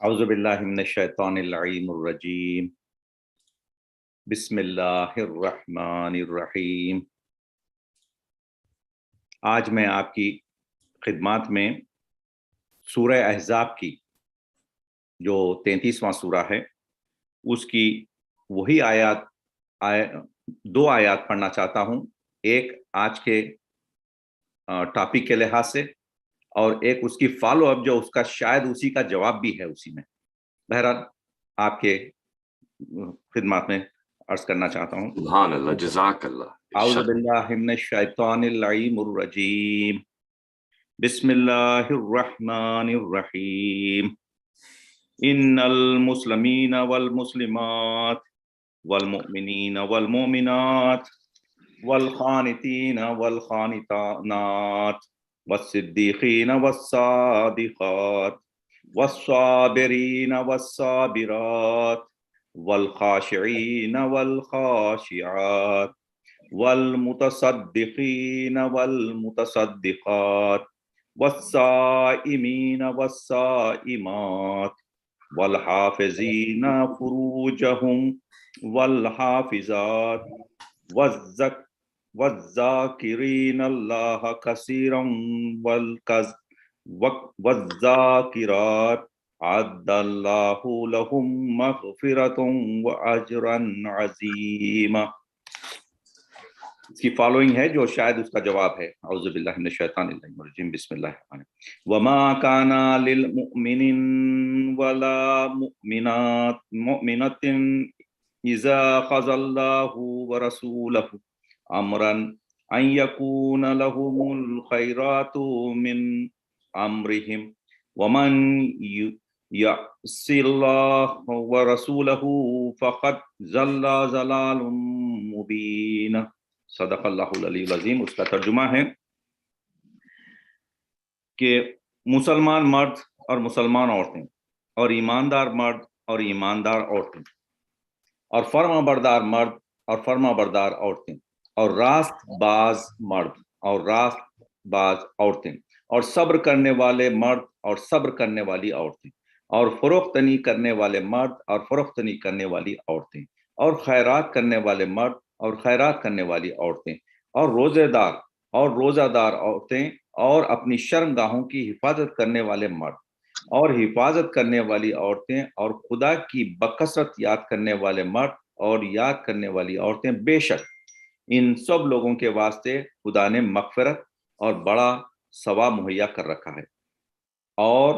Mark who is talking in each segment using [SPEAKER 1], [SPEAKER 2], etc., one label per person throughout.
[SPEAKER 1] اعوذ باللہ من الشیطان اللعین الرجیم بسم اللہ الرحمن الرحیم۔ آج میں آپ کی خدمات میں سورہ احزاب کی جو 33واں سورہ ہے اس کی وہی دو آیات پڑھنا چاہتا ہوں، ایک آج کے ٹاپک کے لحاظ سے اور ایک اس کی فالو اپ جو اس کا شاید اسی کا جواب بھی ہے اسی میں۔ بہرحال آپ کے خدمات میں عرض کرنا چاہتا ہوں۔
[SPEAKER 2] سبحان اللہ، جزاک اللہ۔
[SPEAKER 1] اعوذ باللہ من الشیطان اللعین الرجیم بسم اللہ الرحمن الرحیم۔ ان المسلمین والمسلمات والمؤمنین والمؤمنات والقانتین والقانتات والصدیقین والصادقات والصابرین والصابرات والخاشعین والخاشعات والمتصدقین والمتصدقات والصائمین والصائمات والحافظین فروجہم والحافظات والذاکرین اللہ کثیرا والذاکرات عد اللہ لہم مغفرۃ واجرا عظیما۔ اس کی فالوئنگ ہے جو شاید اس کا جواب ہے۔ اعوذ باللہ من الشیطان الرجیم بسم اللہ الرحمن الرحیم۔ وما کان للمؤمن ولا مؤمنۃ اذا قضى الله ورسوله امرا ان يكون لهم الخيرات من امرهم ومن يعص الله ورسوله فقد ضل ضلالا مبينا۔ صدق اللہ العلی العظیم۔ اس کا ترجمہ ہے کہ مسلمان مرد اور مسلمان عورتیں اور ایماندار مرد اور ایماندار عورتیں اور فرما بردار مرد اور فرما بردار عورتیں اور راست باز مرد اور راست باز عورتیں اور صبر کرنے والے مرد اور صبر کرنے والی عورتیں اور فروختنی کرنے والے مرد اور فروختنی کرنے والی عورتیں اور خیرات کرنے والے مرد اور خیرات کرنے والی عورتیں اور روزہ دار عورتیں اور اپنی شرمگاہوں کی حفاظت کرنے والے مرد اور حفاظت کرنے والی عورتیں اور خدا کی بکثرت یاد کرنے والے مرد اور یاد کرنے والی عورتیں، بے شک ان سب لوگوں کے واسطے خدا نے مغفرت اور بڑا ثواب مہیا کر رکھا ہے۔ اور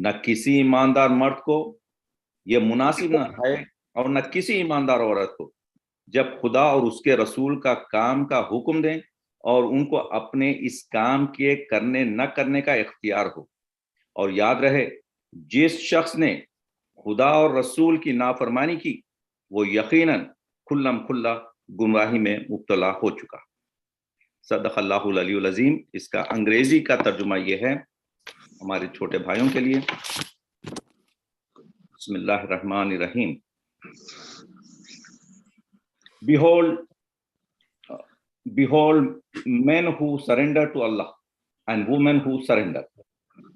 [SPEAKER 1] نہ کسی ایماندار مرد کو یہ مناسب نہ ہے اور نہ کسی ایماندار عورت کو جب خدا اور اس کے رسول کا کام کا حکم دیں اور ان کو اپنے اس کام کے کرنے نہ کرنے کا اختیار ہو، اور یاد رہے جس شخص نے خدا اور رسول کی نافرمانی کی وہ یقیناً کھلم کھلا گمراہی میں مبتلا ہو چکا۔ صدق اللہ العلی العظیم۔ اس کا انگریزی کا ترجمہ یہ ہے ہمارے چھوٹے بھائیوں کے لیے۔ بسم اللہ الرحمن الرحیم۔ Behold, men who surrender to Allah, and women who surrender,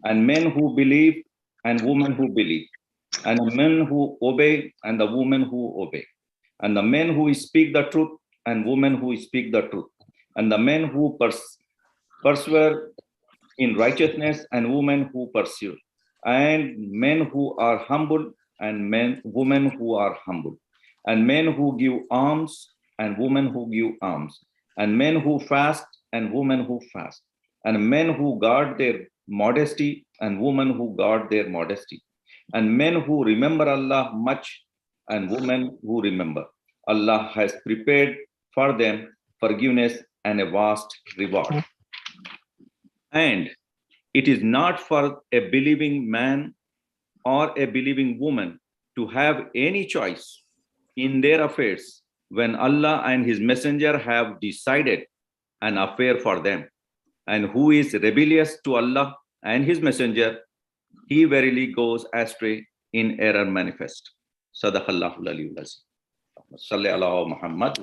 [SPEAKER 1] and men who believe, and women who believe, and the men who obey, and the women who obey, and the men who speak the truth, and women who speak the truth, and the men who persevere in righteousness, and women who pursue, and men who are humble, and women who are humble, and men who give alms, and women who give alms, and men who fast, and women who fast, and men who guard their modesty, and women who guard their modesty, and men who remember Allah much, and women who remember. Allah has prepared for them forgiveness and a vast reward. And it is not for a believing man or a believing woman to have any choice in their affairs when Allah and his messenger have decided an affair for them. And who is rebellious to Allah and his messenger, he verily goes astray in error manifest. Sadaq Allahul Aliyyul Azim. صلی اللہ محمد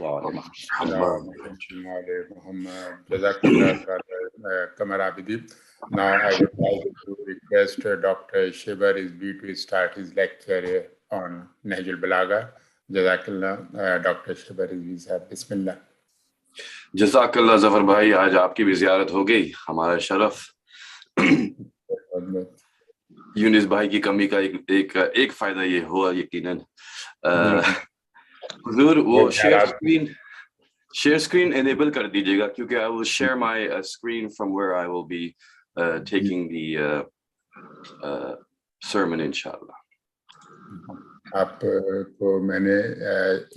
[SPEAKER 3] محمد جزاک اللہ کمر Abidi. Now I would like to request Dr. Shaeba Rizvi to start his lecture on Nahjul Balagha. Jazakallah, Dr. Shaeba Rizvi sahab. Bismillah.
[SPEAKER 2] जज़ाकल्लाह ज़फ़र भाई, आज आपकी भी ज़ियारत हो गई, हमारा शरफ। यूनिस भाई की कमी का एक फायदा ये हुआ यकीनन। हुजूर वो शेयर स्क्रीन एनेबल कर दीजिएगा, क्योंकि I will share my screen from where I will be taking the sermon इंशाल्लाह।
[SPEAKER 3] आपको मैंने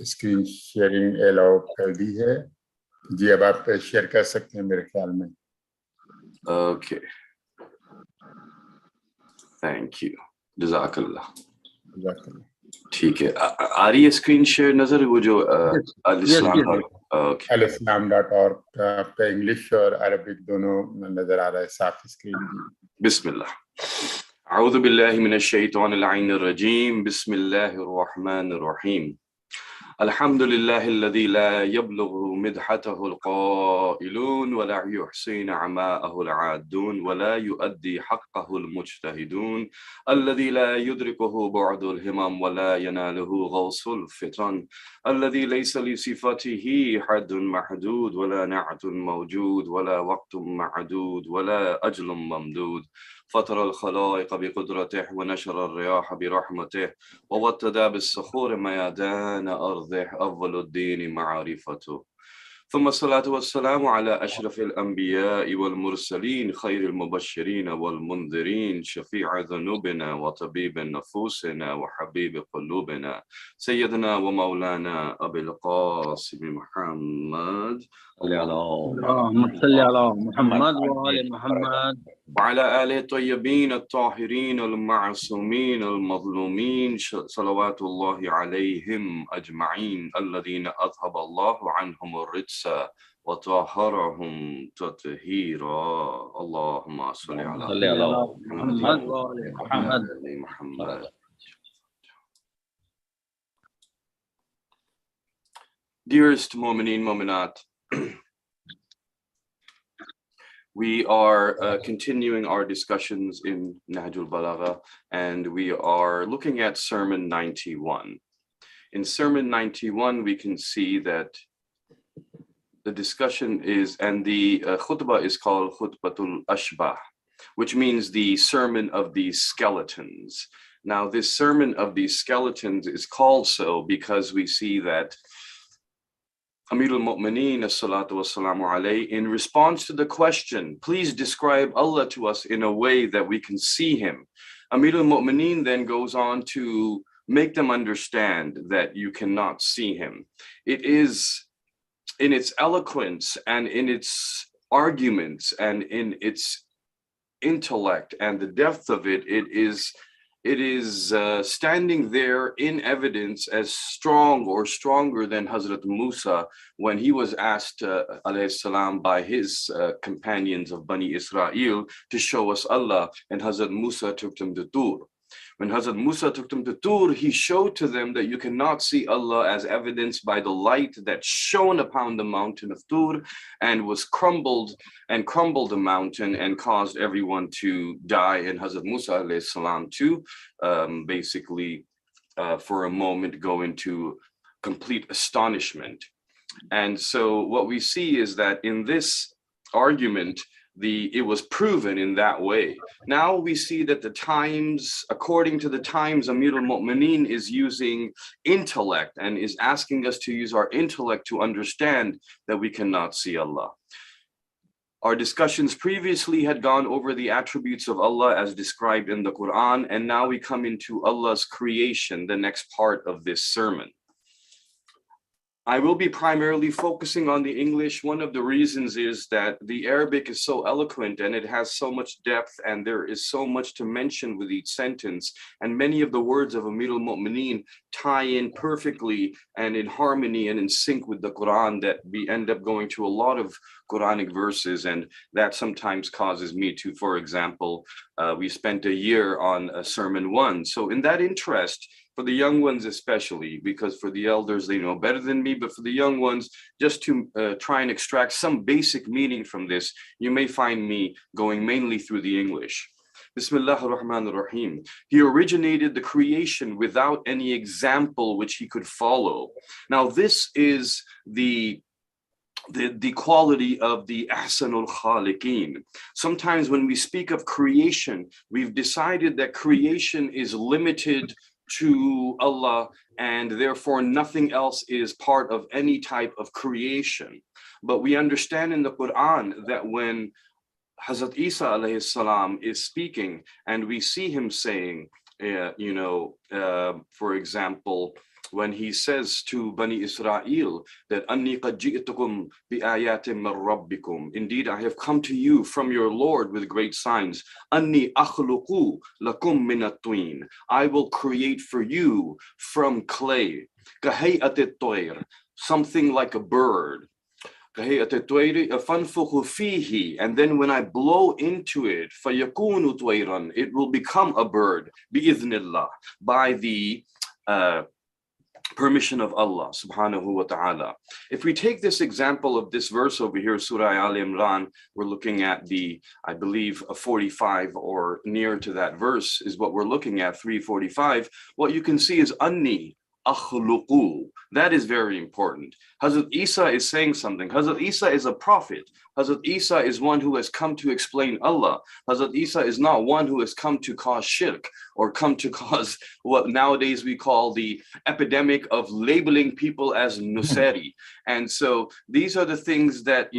[SPEAKER 3] स्क्रीन शेयरिंग अलाउ कर दी है जी, अब आप शेयर कर सकते हैं मेरे ख्याल में।
[SPEAKER 2] ओके, थैंक यू, जज़ाकल्लाह। ठीक है, आ रही है स्क्रीन शेयर नजर, वो जो
[SPEAKER 3] alislam.org आपका इंग्लिश और अरबिक दोनों नजर आ रहा है साफ स्क्रीन।
[SPEAKER 2] बिस्मिल्लाह, अऊज़ु बिल्लाहि मिनश शैतानिर रजीम, बिस्मिल्लाहिर रहमानिर रहीम। अल्हम्दुलिल्लाहिल्लज़ी ला यब्लुगु मिदहतहुल क़ाइलून व ला युहसीनु अमाअहुल आदून व ला युअद्दी हक़्क़हुल मुज्तहिदून अल्लज़ी ला युद्रिकुहु बुअदुल हिमम व ला यनालुहु गौसुल फितन अल्लज़ी लैसा लिसिफ़तिही हद्दुन महदूद व ला नअतुन मौजूद व ला वक़्तुन मअदूद व ला अजलुन ममदूद فطر الخلائق بقدرته ونشر الرياح برحمته ووتد بالصخور ميادان أرضه أول الدين معرفته ثم الصلاة والسلام على أشرف الأنبياء والمرسلين خير المبشرين والمنذرين شفيع ذنوبنا وطبيب نفوسنا وحبيب قلوبنا سيدنا ومولانا أبي القاسم محمد
[SPEAKER 4] اللهم صل على محمد وآل محمد
[SPEAKER 2] وعلى آله الطيبين الطاهرين المعصومين المظلومين صلوات الله عليهم أجمعين الذين أذهب الله عنهم الرجس وطهرهم تطهيرا اللهم صل على
[SPEAKER 4] محمد وآل
[SPEAKER 2] محمد. Dearest Mu'mineen, Mu'minat, we are continuing our discussions in Nahjul Balagha, and we are looking at Sermon 91. In Sermon 91, we can see that the discussion is, and the khutbah is called Khutbatul Ashbah, which means the Sermon of the Skeletons. Now, this Sermon of the Skeletons is called so because we see that Amir al-Mu'mineen as-salatu was-salamu alayhi, in response to the question, please describe Allah to us in a way that we can see him. Amir al-Mu'mineen then goes on to make them understand that you cannot see him. It is in its eloquence and in its arguments and in its intellect and the depth of it, it is standing there in evidence as strong or stronger than Hazrat Musa when he was asked alayhi salam by his companions of Bani Israel to show us Allah, and Hazrat Musa took them to Tur. When Hazrat Musa took them to Tur, he showed to them that you cannot see Allah as evidenced by the light that shone upon the mountain of Tur and was crumbled the mountain and caused everyone to die, and Hazrat Musa alayhi salam to basically for a moment go into complete astonishment. And so what we see is that in this argument, it was proven in that way. Now we see that the Times, according to the Times, Amir al-Mu'mineen is using intellect and is asking us to use our intellect to understand that we cannot see Allah. Our discussions previously had gone over the attributes of Allah as described in the Quran, and now we come into Allah's creation, the next part of this sermon. I will be primarily focusing on the English. One of the reasons is that the Arabic is so eloquent and it has so much depth, and there is so much to mention with each sentence. And many of the words of Amir al-Mu'mineen tie in perfectly and in harmony and in sync with the Quran that we end up going to a lot of Quranic verses. And that sometimes causes me to, for example, we spent a year on Sermon 1. So in that interest, for the young ones especially, because for the elders, they know better than me, but for the young ones, just to try and extract some basic meaning from this, you may find me going mainly through the English. Bismillah ar-Rahman ar-Rahim. He originated the creation without any example which he could follow. Now, this is the quality of the Ahsanul Khaliqeen. Sometimes when we speak of creation, we've decided that creation is limited to Allah, and therefore nothing else is part of any type of creation. But we understand in the Quran that when Hazrat Isa alayhi salam is speaking, and we see him saying, for example, when he says to Bani Israel that Anni qad ji'tukum bi ayatin min rabbikum, indeed I have come to you from your Lord with great signs. Anni akhluqu lakum min at-twin, I will create for you from clay, kahay'at at-tayr, something like a bird. And then when I blow into it, it will become a bird, bi'idhnillah, by the permission of Allah subhanahu wa ta'ala. If we take this example of this verse over here, Surah Al Imran, we're looking at I believe, 45 or near to that verse is what we're looking at, 345. What you can see is Anni akhluqu. That is very important. Hazrat Isa is saying something. Hazrat Isa is a prophet. Hazrat Isa is one who has come to explain Allah. Hazrat Isa is not one who has come to cause shirk or come to cause what nowadays we call the epidemic of labeling people as nusari. And so these are the things that,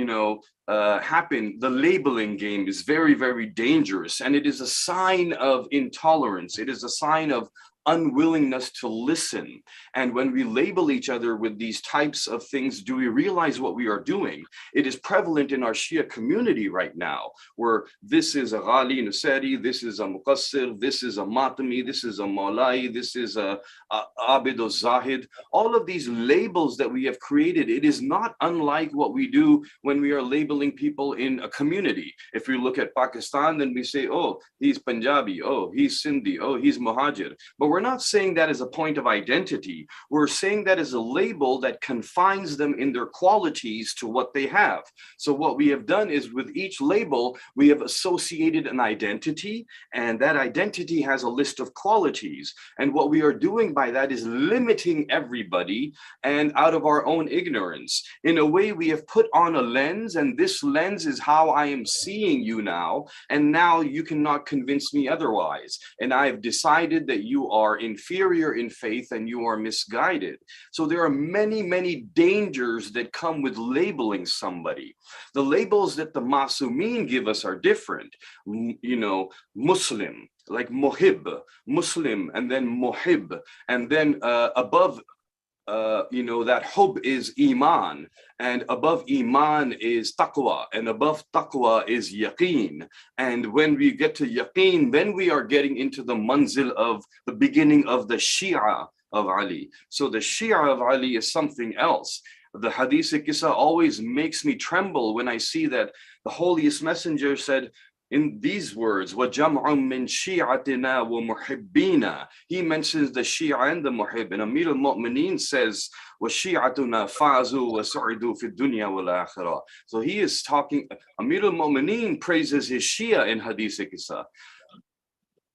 [SPEAKER 2] happen. The labeling game is very, very dangerous, and it is a sign of intolerance. It is a sign of unwillingness to listen. And when we label each other with these types of things, do we realize what we are doing? It is prevalent in our Shia community right now, where this is a Ghali Nusari, this is a Muqassir, this is a Matami, this is a Maulai, this is a Abid or Zahid. All of these labels that we have created, it is not unlike what we do when we are labeling people in a community. If we look at Pakistan, then we say, oh, he's Punjabi, oh, he's Sindhi, oh, he's Muhajir. But we're not saying that as a point of identity. We're saying that as a label that confines them in their qualities to what they have. So what we have done is with each label, we have associated an identity, and that identity has a list of qualities. And what we are doing by that is limiting everybody, and out of our own ignorance. In a way, we have put on a lens, and this lens is how I am seeing you now, and now you cannot convince me otherwise. And I have decided that you are inferior in faith and you are misguided. So there are many, many dangers that come with labeling somebody. The labels that the Masumin give us are different. Muslim, like Muhib, Muslim, and then Muhib, and then above that hub is Iman, and above Iman is Taqwa, and above Taqwa is Yaqeen. And when we get to Yaqeen, then we are getting into the manzil of the beginning of the Shia of Ali. So the Shia of Ali is something else. The Hadith Qissa always makes me tremble when I see that the holiest messenger said, in these words, وَجَمْعٌ مِّن شِيعَتِنَا وَمُحِبِّينَ. He mentions the Shia and the Muhib. And Amir al-Mu'mineen says, وَشِيعَتُنَا فَعَزُوا وَسُعِدُوا فِي الدُّنْيَا وَالْآخِرَةِ. So he is talking, Amir al-Mu'mineen praises his Shia in Hadith Qissa.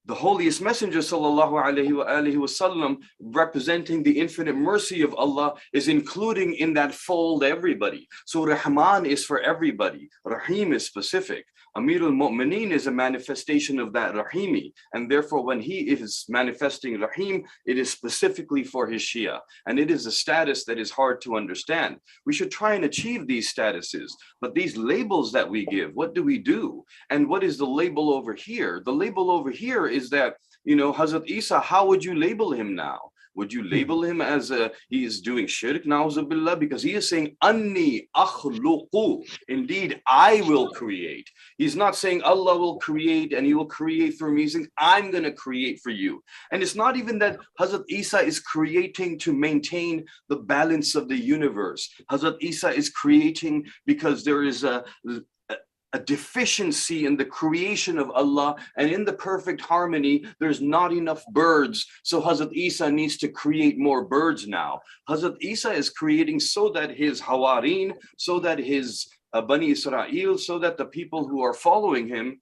[SPEAKER 2] The holiest messenger sallallahu alaihi wasallam, representing the infinite mercy of Allah, is including in that fold everybody. So Rahman is for everybody. Rahim is specific. Amir al-Mu'mineen is a manifestation of that Rahimi, and therefore when he is manifesting Rahim, it is specifically for his Shia, and it is a status that is hard to understand. We should try and achieve these statuses, but these labels that we give, what do we do? And what is the label over here? The label over here is that, Hazrat Isa, how would you label him now? Would you label him as he is doing shirk, na'uzubillah? Because he is saying, Anni akhluqu. Indeed, I will create. He's not saying Allah will create and he will create for me. He's saying, I'm going to create for you. And it's not even that Hazrat Isa is creating to maintain the balance of the universe. Hazrat Isa is creating because there is a deficiency in the creation of Allah, and in the perfect harmony, there's not enough birds. So Hazrat Isa needs to create more birds now. Hazrat Isa is creating so that his Hawareen, so that his Bani Israel, so that the people who are following him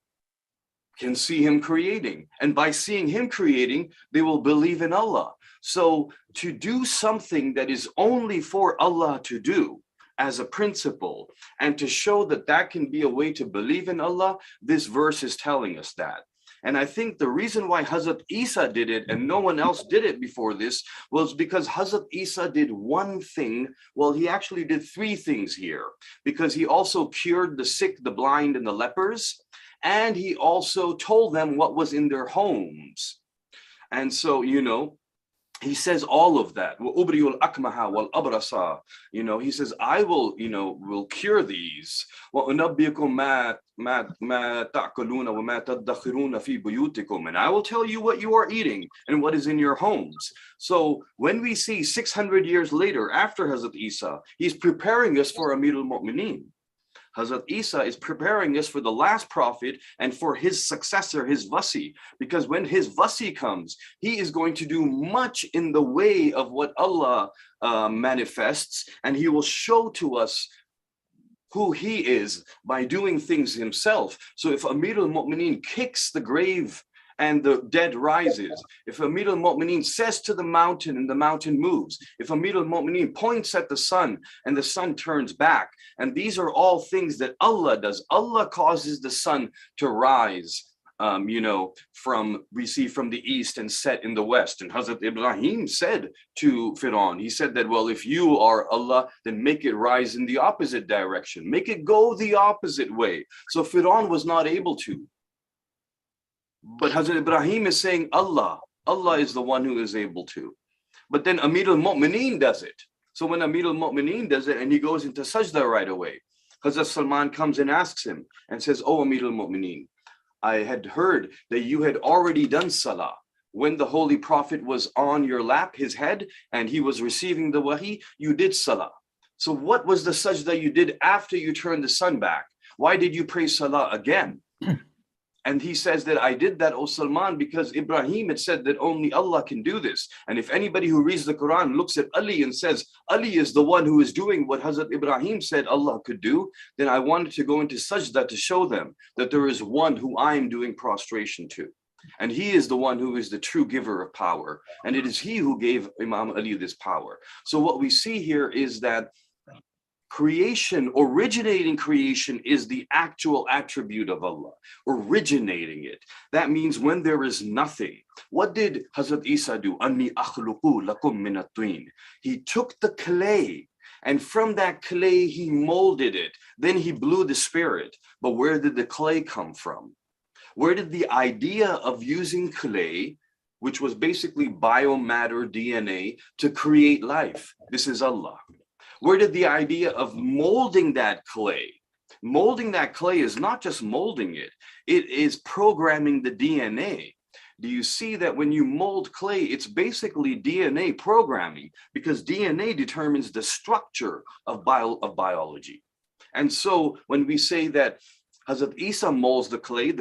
[SPEAKER 2] can see him creating. And by seeing him creating, they will believe in Allah. So to do something that is only for Allah to do, as a principle, and to show that that can be a way to believe in Allah, this verse is telling us that. And I think the reason why Hazrat Isa did it and no one else did it before this was because Hazrat Isa did one thing. Well, he actually did three things here, because he also cured the sick, the blind, and the lepers, and he also told them what was in their homes. And so, you know, he says all of that. He says, I will cure these. And I will tell you what you are eating and what is in your homes. So when we see 600 years later, after Hazrat Isa, he's preparing us for Amir al-Mu'mineen. Hazrat Isa is preparing us for the last prophet and for his successor, his Vasi, because when his Vasi comes, he is going to do much in the way of what Allah manifests, and he will show to us who he is by doing things himself. So if Amir al-Mu'mineen kicks the grave and the dead rises, if Amir al-Mu'mineen says to the mountain and the mountain moves, if Amir al-Mu'mineen points at the sun and the sun turns back, and these are all things that Allah does. Allah causes the sun to rise, we see from the east and set in the west. And Hazrat Ibrahim said to Fir'aun, he said that, well, if you are Allah, then make it rise in the opposite direction, make it go the opposite way. So Fir'aun was not able to. But Hazrat Ibrahim is saying Allah is the one who is able to. But then Amir al-Mu'mineen does it. So when Amir al-Mu'mineen does it and he goes into sajda right away, Hazrat Salman comes and asks him and says, oh Amir al-Mu'mineen, I had heard that you had already done salah when the Holy Prophet was on your lap, his head, and he was receiving the wahi, you did salah. So what was the sajda you did after you turned the sun back? Why did you pray salah again? And he says that I did that, O Salman, because Ibrahim had said that only Allah can do this. And if anybody who reads the Quran looks at Ali and says, Ali is the one who is doing what Hazrat Ibrahim said Allah could do, then I wanted to go into sajda to show them that there is one who I am doing prostration to. And he is the one who is the true giver of power. And it is he who gave Imam Ali this power. So what we see here is that creation, originating creation, is the actual attribute of Allah, originating it. That means when there is nothing. What did Hazrat Isa do? Anni akhluqu lakum min at-tin. He took the clay, and from that clay he molded it. Then he blew the spirit. But where did the clay come from? Where did the idea of using clay, which was basically biomatter, DNA, to create life? This is Allah. Where did the idea of molding that clay? Molding that clay is not just molding it, it is programming the DNA. Do you see that when you mold clay, it's basically DNA programming, because DNA determines the structure of biology. And so when we say that Hazrat Isa molds the clay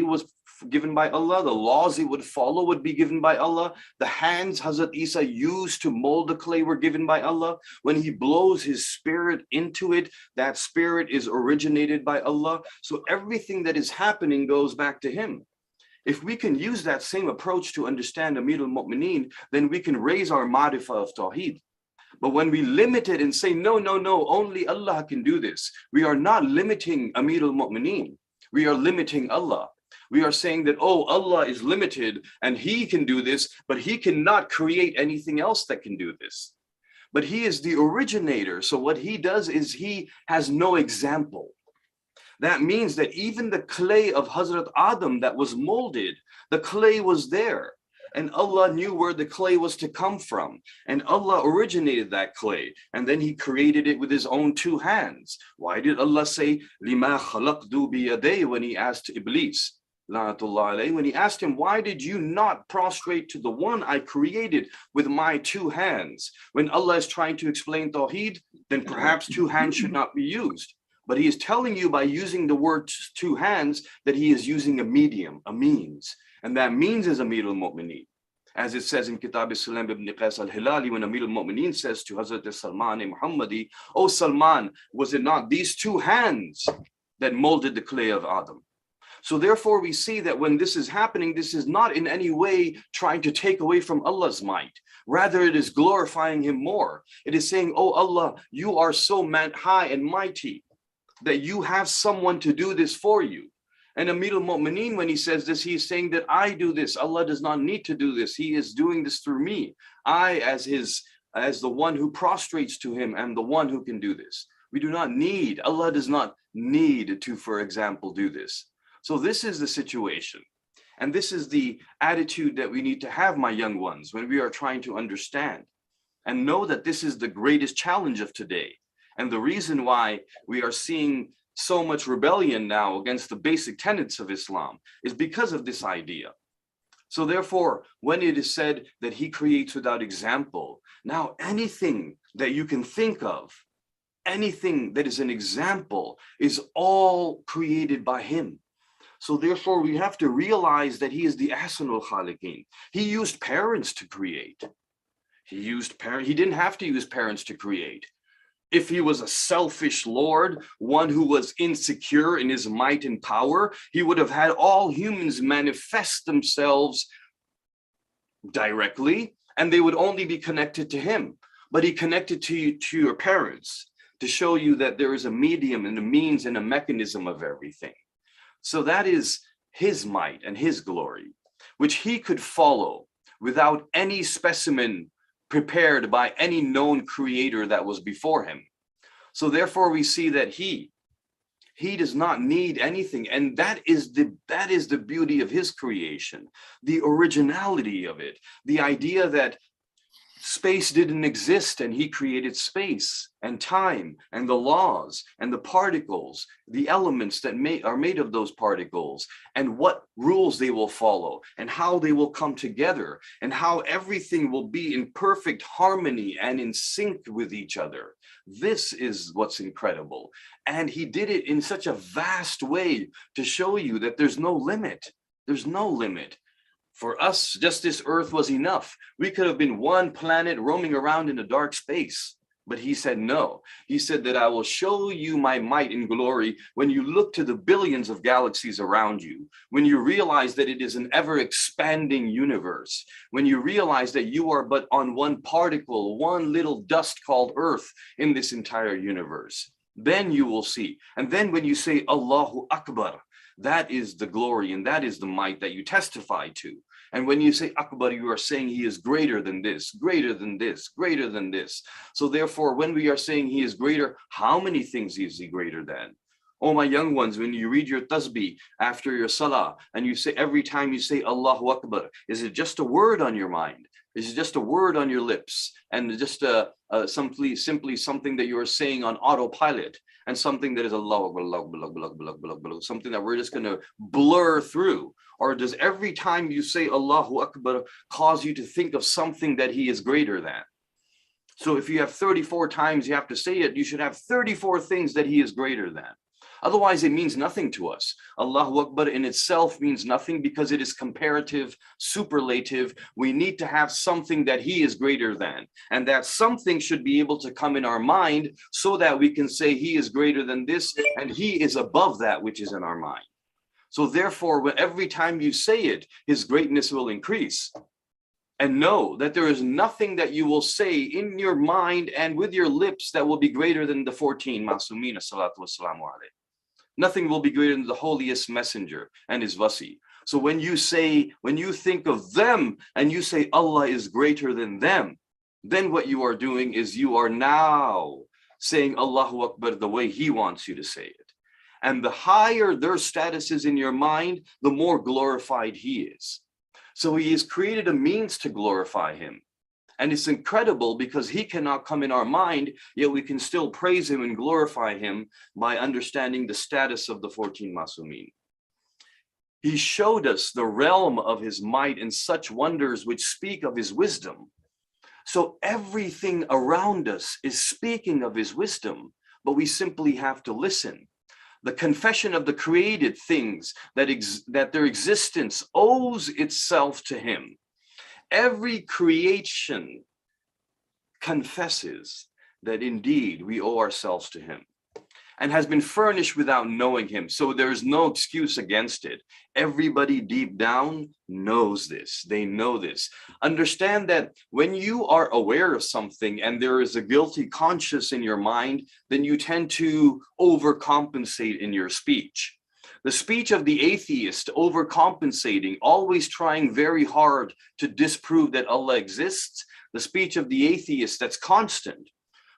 [SPEAKER 2] was given by Allah, the laws he would follow would be given by Allah, the hands Hazrat Isa used to mold the clay were given by Allah. When he blows his spirit into it, that spirit is originated by Allah. So everything that is happening goes back to him. If we can use that same approach to understand Amir al-Mu'mineen, then we can raise our marifa of Tawheed. But when we limit it and say, no, only Allah can do this, we are not limiting Amir al-Mu'mineen, we are limiting Allah. We are saying that, oh, Allah is limited and he can do this, but he cannot create anything else that can do this. But he is the originator. So what he does is he has no example. That means that even the clay of Hazrat Adam that was molded, the clay was there. And Allah knew where the clay was to come from. And Allah originated that clay. And then he created it with his own two hands. Why did Allah say, Lima khalaqdu biyaday, when he asked Iblis? When he asked him, why did you not prostrate to the one I created with my two hands? When Allah is trying to explain Tawheed, then perhaps two hands should not be used. But he is telling you by using the word two hands that he is using a medium, a means. And that means is Amir al-Mu'mineen. As it says in Kitab al-Salam ibn Qais al-Hilali, when Amir al-Mu'mineen says to Hazrat Salman Muhammadi, "Oh Salman, was it not these two hands that molded the clay of Adam?" So therefore we see that when this is happening, this is not in any way trying to take away from Allah's might. Rather, it is glorifying him more. It is saying, "Oh Allah, you are so high and mighty that you have someone to do this for you." And Amir al-Mu'mineen, when he says this, he is saying that I do this. Allah does not need to do this. He is doing this through me. I, as the one who prostrates to him, am the one who can do this. We do not need, Allah does not need to, for example, do this. So this is the situation. And this is the attitude that we need to have, my young ones, when we are trying to understand and know that this is the greatest challenge of today. And the reason why we are seeing so much rebellion now against the basic tenets of Islam is because of this idea. So therefore, when it is said that he creates without example, now anything that you can think of, anything that is an example is all created by him. So therefore, we have to realize that he is the Ahsanul Khaliqin. He used parents to create. He didn't have to use parents to create. If he was a selfish Lord, one who was insecure in his might and power, he would have had all humans manifest themselves directly, and they would only be connected to him. But he connected to your parents to show you that there is a medium and a means and a mechanism of everything. So that is his might and his glory, which he could follow without any specimen prepared by any known creator that was before him. So therefore we see that he does not need anything, and that is the beauty of his creation, the originality of it, the idea that space didn't exist and he created space and time and the laws and the particles, the elements that are made of those particles, and what rules they will follow and how they will come together and how everything will be in perfect harmony and in sync with each other. This is what's incredible. And he did it in such a vast way to show you that there's no limit. There's no limit. For us, just this earth was enough. We could have been one planet roaming around in a dark space. But he said no. He said that I will show you my might and glory when you look to the billions of galaxies around you, when you realize that it is an ever-expanding universe, when you realize that you are but on one particle, one little dust called Earth in this entire universe. Then you will see. And then when you say Allahu Akbar, that is the glory and that is the might that you testify to. And when you say Akbar, you are saying he is greater than this, greater than this, greater than this. So therefore, when we are saying he is greater, how many things is he greater than? Oh, my young ones, when you read your tasbih after your salah, and you say, every time you say Allahu Akbar, is it just a word on your mind? Is it just a word on your lips? And just simply something that you are saying on autopilot, and something that is Allahu Akbar, something that we're just going to blur through? Or does every time you say Allahu Akbar cause you to think of something that he is greater than? So if you have 34 times you have to say it, you should have 34 things that he is greater than. Otherwise, it means nothing to us. Allahu Akbar in itself means nothing because it is comparative, superlative. We need to have something that he is greater than. And that something should be able to come in our mind so that we can say he is greater than this and he is above that which is in our mind. So therefore, every time you say it, his greatness will increase. And know that there is nothing that you will say in your mind and with your lips that will be greater than the 14 Masumina salatu wassalamu alayhi. Nothing will be greater than the holiest messenger and his wasi. So when you think of them and you say Allah is greater than them, then what you are doing is you are now saying Allahu Akbar the way he wants you to say it. And the higher their status is in your mind, the more glorified he is. So he has created a means to glorify him. And it's incredible because he cannot come in our mind, yet we can still praise him and glorify him by understanding the status of the 14 Masumin. He showed us the realm of his might and such wonders which speak of his wisdom. So everything around us is speaking of his wisdom. but we simply have to listen. The confession of the created things that their existence owes itself to him. Every creation confesses that indeed we owe ourselves to him, and has been furnished without knowing him. So there's no excuse against it. Everybody deep down knows this. They know this. Understand that when you are aware of something and there is a guilty conscience in your mind, then you tend to overcompensate in your speech. The speech of the atheist, overcompensating, always trying very hard to disprove that Allah exists. The speech of the atheist that's constant.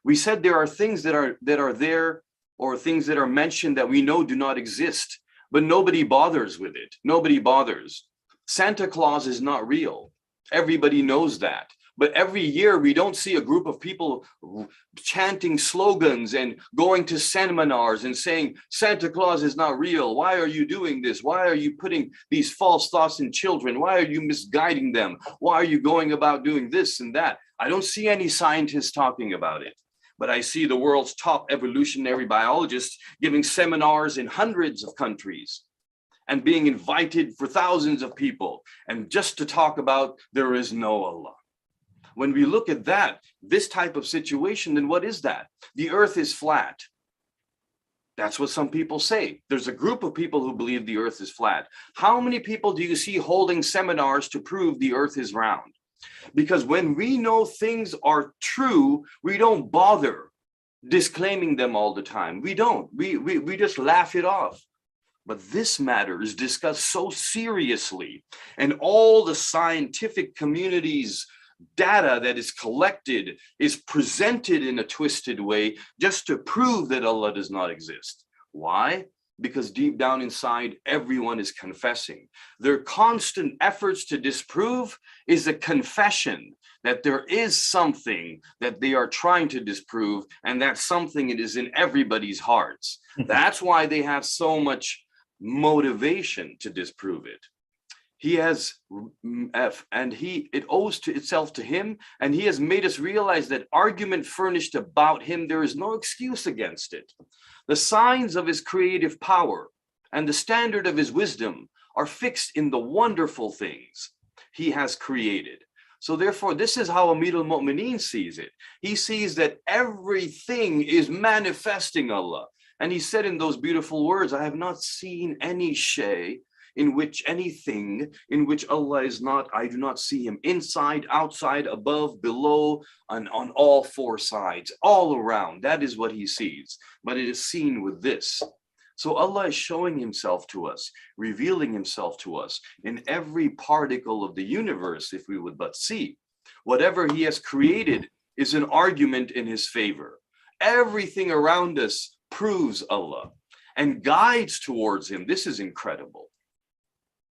[SPEAKER 2] We said there are things that are there, or things that are mentioned that we know do not exist, but nobody bothers with it. Nobody bothers. Santa Claus is not real. Everybody knows that. But every year we don't see a group of people chanting slogans and going to seminars and saying, Santa Claus is not real. Why are you doing this? Why are you putting these false thoughts in children? Why are you misguiding them? Why are you going about doing this and that? I don't see any scientists talking about it. But I see the world's top evolutionary biologists giving seminars in hundreds of countries and being invited for thousands of people, and just to talk about there is no Allah. When we look at that, this type of situation, then what is that? The earth is flat. That's what some people say. There's a group of people who believe the earth is flat. How many people do you see holding seminars to prove the earth is round? Because when we know things are true, we don't bother disclaiming them all the time. We don't. We just laugh it off. But this matter is discussed so seriously, and all the scientific community's data that is collected is presented in a twisted way just to prove that Allah does not exist. Why? Because deep down inside, everyone is confessing. Their constant efforts to disprove is a confession that there is something that they are trying to disprove, and that something it is in everybody's hearts. That's why they have so much motivation to disprove it. He has, it owes to itself to him, and he has made us realize that argument furnished about him, there is no excuse against it. The signs of his creative power and the standard of his wisdom are fixed in the wonderful things he has created. So therefore, this is how Amir al-Mu'mineen sees it. He sees that everything is manifesting Allah. And he said in those beautiful words, I have not seen any shay in which anything in which Allah is not, I do not see him inside, outside, above, below, and on all four sides, all around. That is what he sees. But it is seen with this. So Allah is showing himself to us, revealing himself to us in every particle of the universe, if we would but see. Whatever he has created is an argument in his favor. Everything around us proves Allah and guides towards him. This is incredible.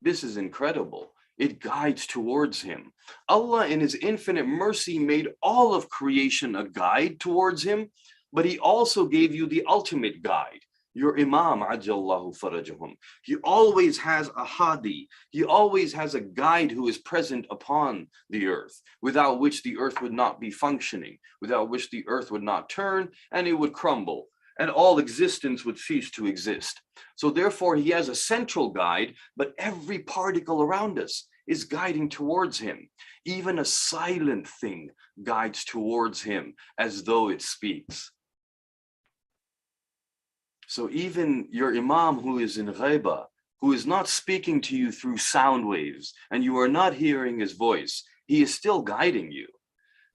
[SPEAKER 2] This is incredible. It guides towards him. Allah in his infinite mercy made all of creation a guide towards him, but he also gave you the ultimate guide, your Imam, Ajjallahu Farajahum. He always has a hadi. He always has a guide who is present upon the earth, without which the earth would not be functioning, without which the earth would not turn, and it would crumble, and all existence would cease to exist. So therefore, he has a central guide, but every particle around us is guiding towards him. Even a silent thing guides towards him as though it speaks. So even your Imam who is in Ghaiba, who is not speaking to you through sound waves, and you are not hearing his voice, he is still guiding you.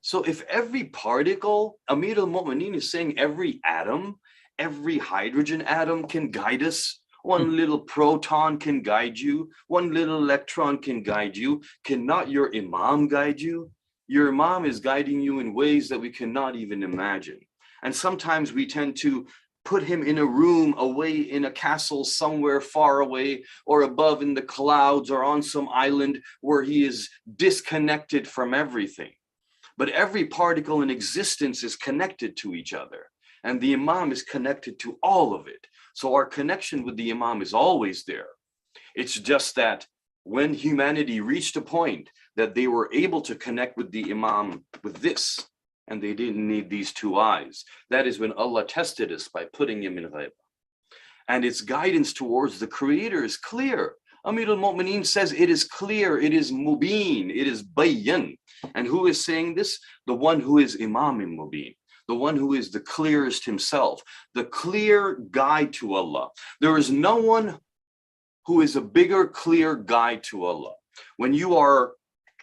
[SPEAKER 2] So if every particle, Amir al-Mu'mineen is saying every atom, every hydrogen atom can guide us. One little proton can guide you. One little electron can guide you. Cannot your Imam guide you? Your Imam is guiding you in ways that we cannot even imagine. And sometimes we tend to put him in a room away in a castle somewhere far away, or above in the clouds, or on some island where he is disconnected from everything. But every particle in existence is connected to each other, and the Imam is connected to all of it. So our connection with the Imam is always there. It's just that when humanity reached a point that they were able to connect with the Imam with this, and they didn't need these two eyes. That is when Allah tested us by putting him in ghaiba. And its guidance towards the Creator is clear. Amir al-Mu'mineen says it is clear, it is mubin, it is bayyan. And who is saying this? The one who is Imam Mubin, the one who is the clearest himself, the clear guide to Allah. There is no one who is a bigger clear guide to Allah. When you are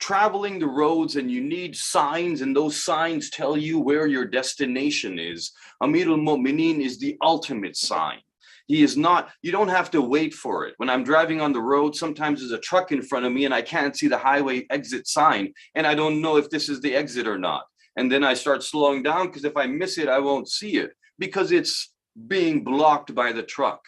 [SPEAKER 2] traveling the roads and you need signs, and those signs tell you where your destination is, Amir al-Mu'mineen is the ultimate sign. He is not, you don't have to wait for it. When I'm driving on the road, sometimes there's a truck in front of me and I can't see the highway exit sign, and I don't know if this is the exit or not. And then I start slowing down because if I miss it, I won't see it because it's being blocked by the truck.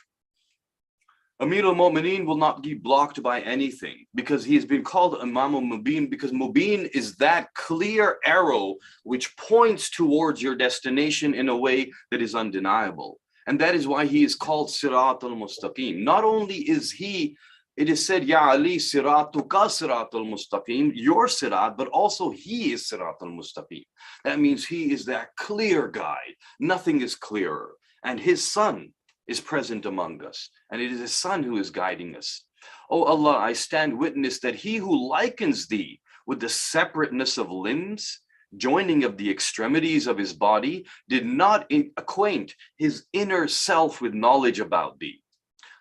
[SPEAKER 2] Amir al-Mu'mineen will not be blocked by anything because he has been called Imam al-Mubin, because Mubin is that clear arrow which points towards your destination in a way that is undeniable. And that is why he is called Sirat al-Mustaqim. Not only is he, it is said, Ya Ali Siratuka Sirat al-Mustaqim, your Sirat, but also he is Sirat al-Mustaqim. That means he is that clear guide. Nothing is clearer. And his son is present among us. And it is his son who is guiding us. Oh Allah, I stand witness that he who likens thee with the separateness of limbs, joining of the extremities of his body, did not acquaint his inner self with knowledge about thee.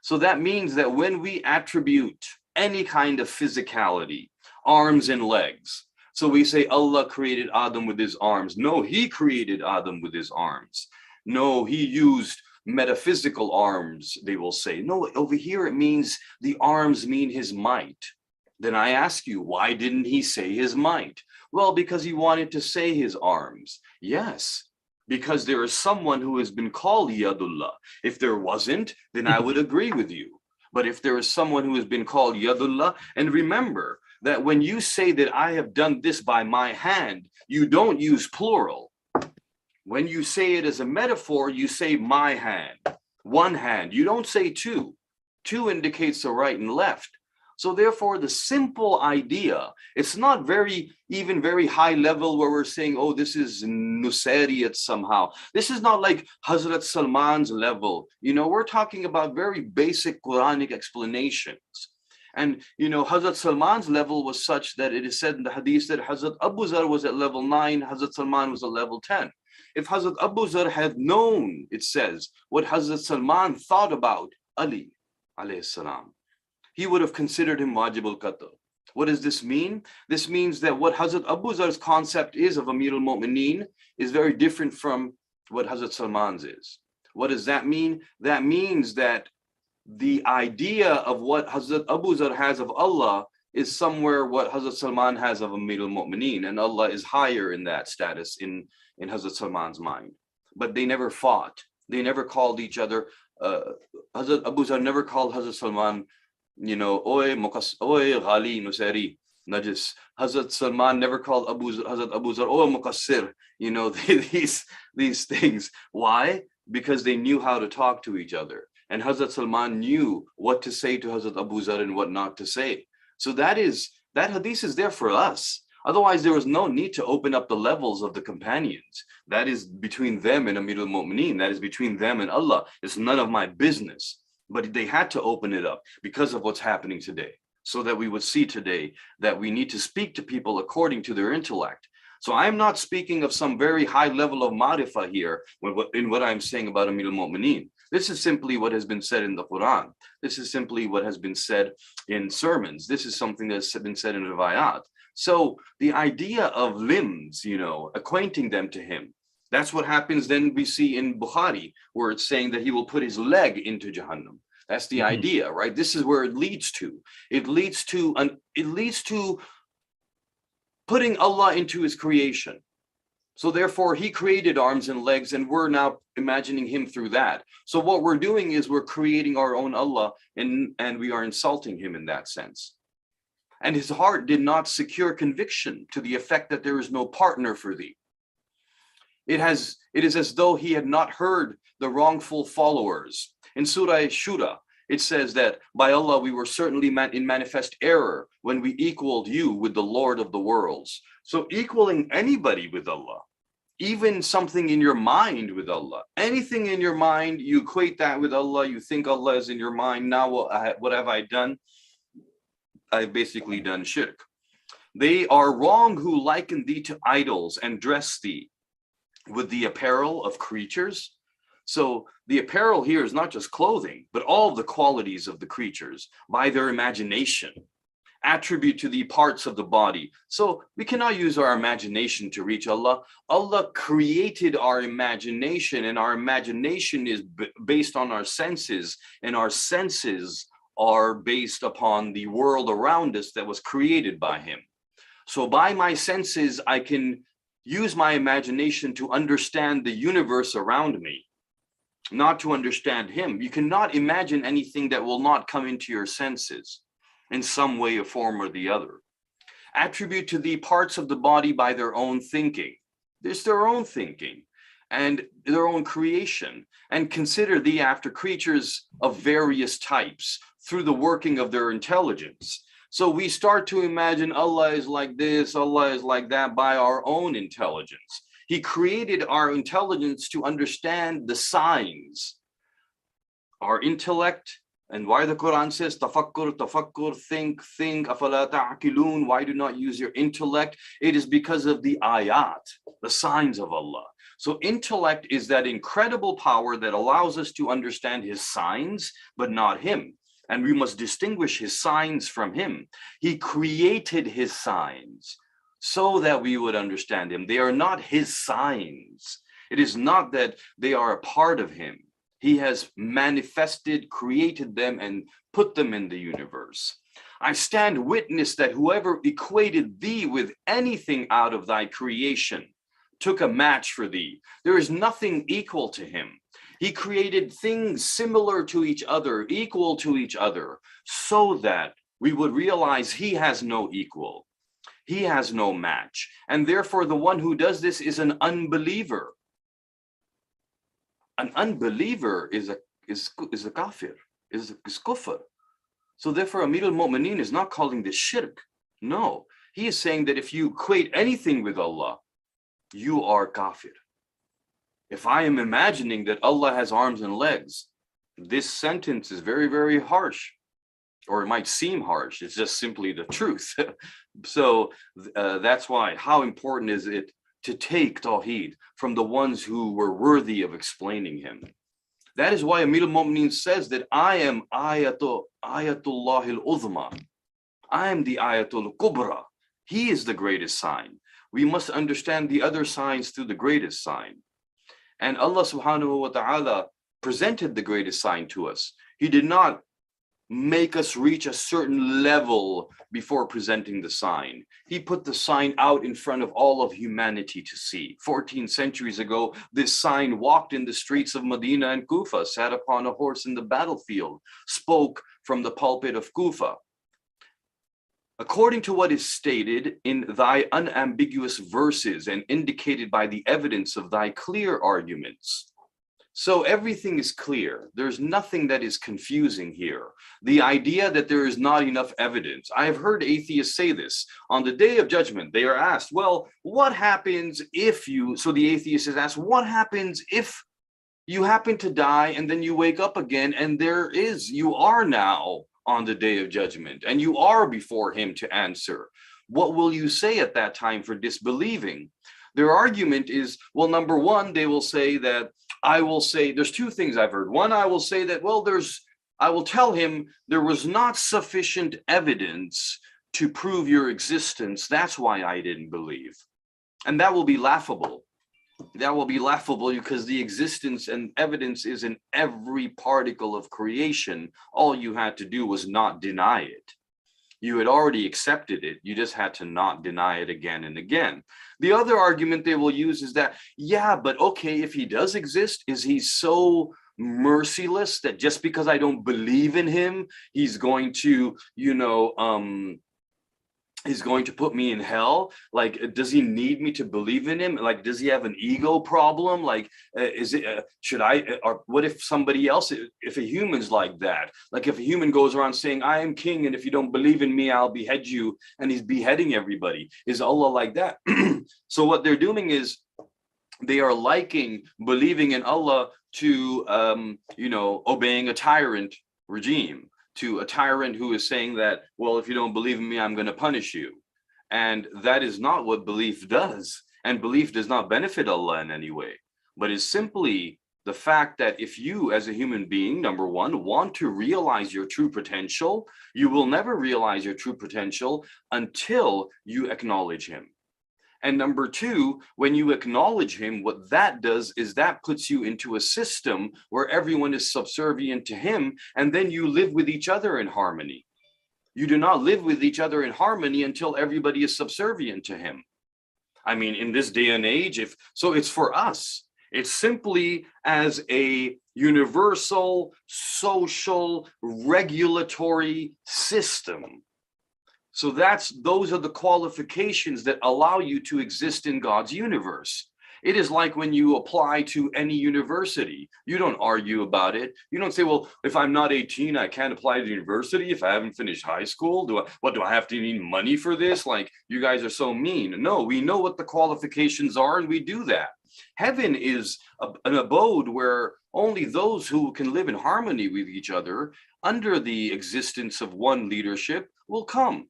[SPEAKER 2] So that means that when we attribute any kind of physicality, arms and legs, so we say Allah created Adam with his arms. No, he created Adam with his arms. No, he used metaphysical arms, they will say. No, over here it means the arms mean his might. Then I ask you, why didn't he say his might? Well, because he wanted to say his arms. Yes, because there is someone who has been called Yadullah. If there wasn't, then I would agree with you. But if there is someone who has been called Yadullah, and remember that when you say that I have done this by my hand, you don't use plural. When you say it as a metaphor, you say my hand, one hand. You don't say two. Two indicates the right and left. So therefore, the simple idea, it's not very high level where we're saying, oh, this is Nusariyat somehow. This is not like Hazrat Salman's level. You know, we're talking about very basic Quranic explanations. And, you know, Hazrat Salman's level was such that it is said in the hadith that Hazrat Abu Zar was at level 9, Hazrat Salman was at level 10. If Hazrat Abu Zar had known, it says, what Hazrat Salman thought about Ali, alayhi salam, he would have considered him wajibul qatl. What does this mean? This means that what Hazrat Abu Zar's concept is of Amir al-Mu'mineen is very different from what Hazrat Salman's is. What does that mean? That means that the idea of what Hazrat Abu Zar has of Allah is somewhere what Hazrat Salman has of Amir al-Mu'mineen, and Allah is higher in that status in Hazrat Salman's mind. But they never fought. They never called each other. Hazrat Abu Zar never called Hazrat Salman, you know, oy ghali nusari najis. Hazrat Salman never called Hazrat Abu Zar, oh muqassir, you know, these things. Why? Because they knew how to talk to each other. And Hazrat Salman knew what to say to Hazrat Abu Zar and what not to say. So that hadith is there for us. Otherwise, there was no need to open up the levels of the companions. That is between them and Amir al-Mu'mineen. That is between them and Allah. It's none of my business. But they had to open it up because of what's happening today, so that we would see today that we need to speak to people according to their intellect. So I'm not speaking of some very high level of ma'rifah here in what I'm saying about Amir al-Mu'mineen. This is simply what has been said in the Quran. This is simply what has been said in sermons. This is something that's been said in riwayat. So the idea of limbs, you know, acquainting them to him, that's what happens. Then we see in Bukhari where it's saying that he will put his leg into Jahannam. That's the idea, right? This is where it leads to. It leads to putting Allah into his creation. So therefore, he created arms and legs, and we're now imagining him through that. So what we're doing is we're creating our own Allah, and we are insulting him in that sense. And his heart did not secure conviction to the effect that there is no partner for thee. It is as though he had not heard the wrongful followers. In Surah Shura, it says that by Allah, we were certainly in manifest error when we equaled you with the Lord of the worlds. So equaling anybody with Allah even something in your mind with Allah. Anything in your mind, you equate that with Allah, you think Allah is in your mind. Now what have I done? I've basically done shirk. They are wrong who liken thee to idols and dress thee with the apparel of creatures. So the apparel here is not just clothing, but all the qualities of the creatures by their imagination. Attribute to the parts of the body. So we cannot use our imagination to reach Allah. Allah created our imagination, and our imagination is based on our senses, and our senses are based upon the world around us that was created by Him. So by my senses, I can use my imagination to understand the universe around me, not to understand Him. You cannot imagine anything that will not come into your senses in some way or form or the other. Attribute to the parts of the body by their own thinking. There's their own thinking and their own creation. And consider thee after creatures of various types through the working of their intelligence. So we start to imagine Allah is like this, Allah is like that by our own intelligence. He created our intelligence to understand the signs. Our intellect. And why the Quran says, tafakkur, think, afala ta'akilun, why do not use your intellect? It is because of the ayat, the signs of Allah. So intellect is that incredible power that allows us to understand His signs, but not Him. And we must distinguish His signs from Him. He created His signs so that we would understand Him. They are not His signs. It is not that they are a part of Him. He has manifested, created them, and put them in the universe. I stand witness that whoever equated thee with anything out of thy creation took a match for thee. There is nothing equal to Him. He created things similar to each other, equal to each other, so that we would realize He has no equal. He has no match. And therefore, the one who does this is an unbeliever. An unbeliever is a kafir, is kufr. So therefore, Amir al-Mu'mineen is not calling this shirk. No, he is saying that if you equate anything with Allah, you are kafir. If I am imagining that Allah has arms and legs, this sentence is very, very harsh, or it might seem harsh. It's just simply the truth. So that's why, how important is it to take Tawheed from the ones who were worthy of explaining Him. That is why Amir al-Mu'mineen says that I am Ayatul Uzma. I am the Ayatul Kubra. He is the greatest sign. We must understand the other signs through the greatest sign. And Allah subhanahu wa ta'ala presented the greatest sign to us. He did not make us reach a certain level before presenting the sign. He put the sign out in front of all of humanity to see. 14 centuries ago, this sign walked in the streets of Medina and Kufa, sat upon a horse in the battlefield, spoke from the pulpit of Kufa. According to what is stated in thy unambiguous verses and indicated by the evidence of thy clear arguments. So everything is clear. There's nothing that is confusing here. The idea that there is not enough evidence. I have heard atheists say this. On the day of judgment, they are asked, well, what happens if you, so the atheist is asked, what happens if you happen to die and then you wake up again and you are now on the day of judgment and you are before Him to answer. What will you say at that time for disbelieving? Their argument is, well, number one, they will say that I will say, there's two things I've heard. One, I will say that, well, I will tell him there was not sufficient evidence to prove your existence. That's why I didn't believe. And that will be laughable. That will be laughable because the existence and evidence is in every particle of creation. All you had to do was not deny it. You had already accepted it. You just had to not deny it again and again. The other argument they will use is that, yeah, but okay, if He does exist, is He so merciless that just because I don't believe in Him, He's going to, he's going to put me in hell? Like, does He need me to believe in Him? Like, does He have an ego problem? Like, or what if somebody else, if a human's like that, like if a human goes around saying, I am king, and if you don't believe in me, I'll behead you, and he's beheading everybody. Is Allah like that? So what they're doing is, they are liking believing in Allah to, obeying a tyrant regime, to a tyrant who is saying that, well, if you don't believe in me, I'm going to punish you. And that is not what belief does. And belief does not benefit Allah in any way, but is simply the fact that if you as a human being, number one, want to realize your true potential, you will never realize your true potential until you acknowledge him. And number two, when you acknowledge him, what that does is that puts you into a system where everyone is subservient to him, and then you live with each other in harmony. You do not live with each other in harmony until everybody is subservient to him. I mean, in this day and age, it's for us. It's simply as a universal, social, regulatory system. So those are the qualifications that allow you to exist in God's universe. It is like when you apply to any university, you don't argue about it. You don't say, well, if I'm not 18, I can't apply to the university. If I haven't finished high school, do I have to need money for this? Like, you guys are so mean. No, we know what the qualifications are and we do that. Heaven is an abode where only those who can live in harmony with each other under the existence of one leadership will come.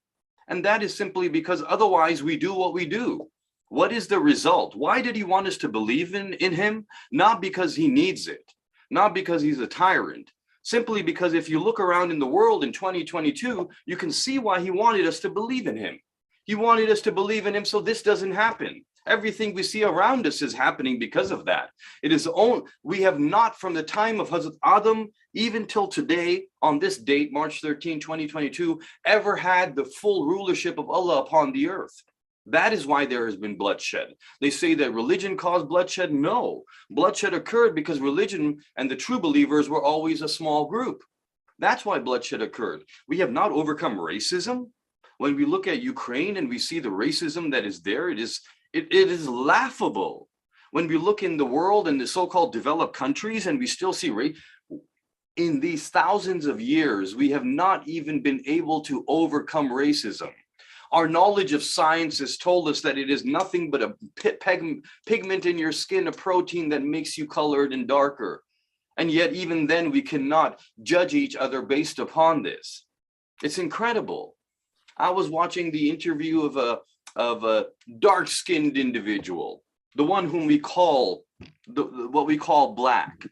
[SPEAKER 2] And that is simply because otherwise we do what we do. What is the result? Why did he want us to believe in him? Not because he needs it, not because he's a tyrant, simply because if you look around in the world in 2022, you can see why he wanted us to believe in him. He wanted us to believe in him so this doesn't happen. Everything we see around us is happening because of that. We have not, from the time of Hazrat Adam, even till today, on this date, March 13, 2022, ever had the full rulership of Allah upon the earth. That is why there has been bloodshed. They say that religion caused bloodshed. No, bloodshed occurred because religion and the true believers were always a small group. That's why bloodshed occurred. We have not overcome racism. When we look at Ukraine and we see the racism that is there, it is laughable. When we look in the world and the so-called developed countries and we still see race, in these thousands of years, we have not even been able to overcome racism. Our knowledge of science has told us that it is nothing but a pigment in your skin, a protein that makes you colored and darker. And yet even then we cannot judge each other based upon this. It's incredible. I was watching the interview of a dark-skinned individual, the one whom we call, what we call black.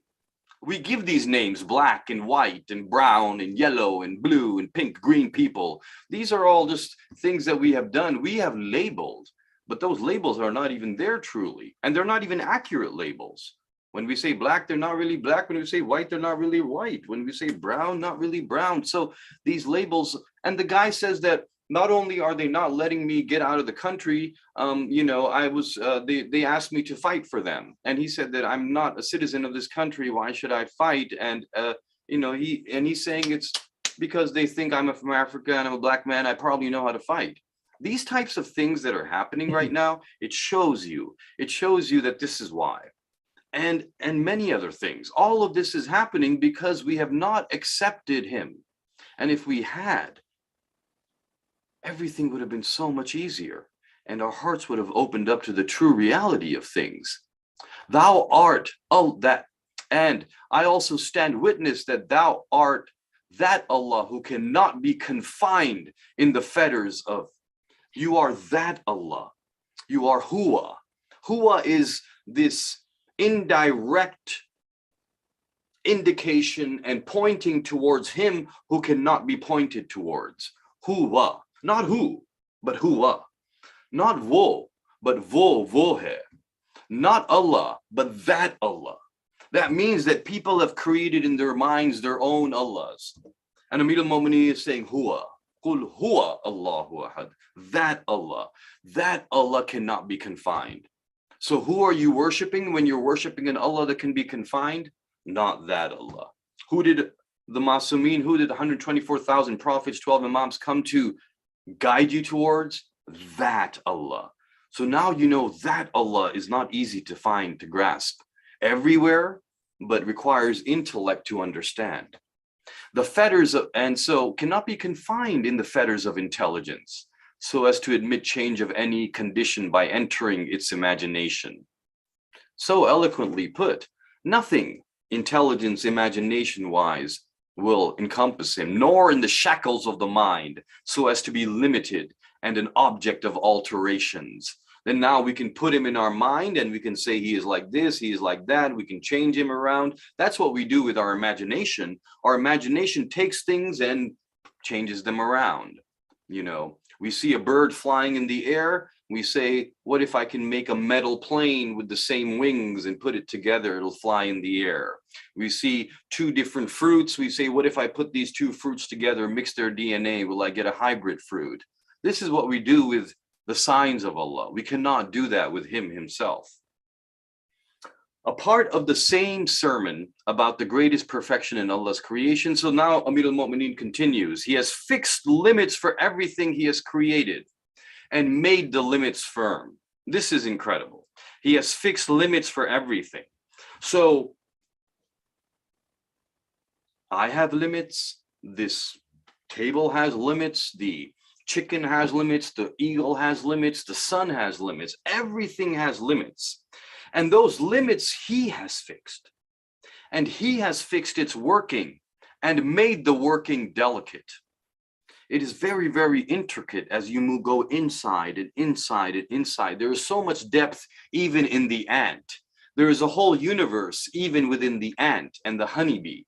[SPEAKER 2] We give these names, black and white and brown and yellow and blue and pink, green people. These are all just things that we have done. We have labeled, but those labels are not even there truly. And they're not even accurate labels. When we say black, they're not really black. When we say white, they're not really white. When we say brown, not really brown. So these labels, and the guy says that not only are they not letting me get out of the country, they asked me to fight for them. And he said that I'm not a citizen of this country. Why should I fight? And, he's saying it's because they think I'm from Africa and I'm a black man. I probably know how to fight. These types of things that are happening right now, it shows you that this is why. And many other things. All of this is happening because we have not accepted him. And if we had, everything would have been so much easier and our hearts would have opened up to the true reality of things. Thou art that, and I also stand witness that thou art that Allah who cannot be confined in the fetters of. You are that Allah. You are Huwa. Huwa is this indirect indication and pointing towards him who cannot be pointed towards. Huwa. Not who, but huwa. Not wo, but wo hai. Not Allah, but that Allah. That means that people have created in their minds their own Allahs. And Amir al-Mu'mineen is saying huwa. Qul huwa Allahu ahad. That Allah. That Allah cannot be confined. So who are you worshiping when you're worshiping an Allah that can be confined? Not that Allah. Who did the Masumin, who did the 124,000 prophets, 12 Imams come to guide you towards? That Allah. So now you know that Allah is not easy to find, to grasp everywhere, but requires intellect to understand. The fetters of, and so cannot be confined in the fetters of intelligence so as to admit change of any condition by entering its imagination. So eloquently put. Nothing intelligence, imagination-wise will encompass him, nor in the shackles of the mind, so as to be limited and an object of alterations. Then now we can put him in our mind and we can say he is like this, he is like that, we can change him around. That's what we do with our imagination. Our imagination takes things and changes them around. You know, we see a bird flying in the air, we say, what if I can make a metal plane with the same wings and put it together, it'll fly in the air. We see two different fruits, we say, what if I put these two fruits together, mix their DNA, will I get a hybrid fruit? This is what we do with the signs of Allah. We cannot do that with him himself. A part of the same sermon about the greatest perfection in Allah's creation. So now Amir al-Mu'mineen continues. He has fixed limits for everything he has created and made the limits firm. This is incredible. He has fixed limits for everything. So I have limits. This table has limits. The chicken has limits. The eagle has limits. The sun has limits. Everything has limits. And those limits he has fixed. And he has fixed its working and made the working delicate. It is very, very intricate as you go inside and inside and inside. There is so much depth even in the ant. There is a whole universe even within the ant and the honeybee.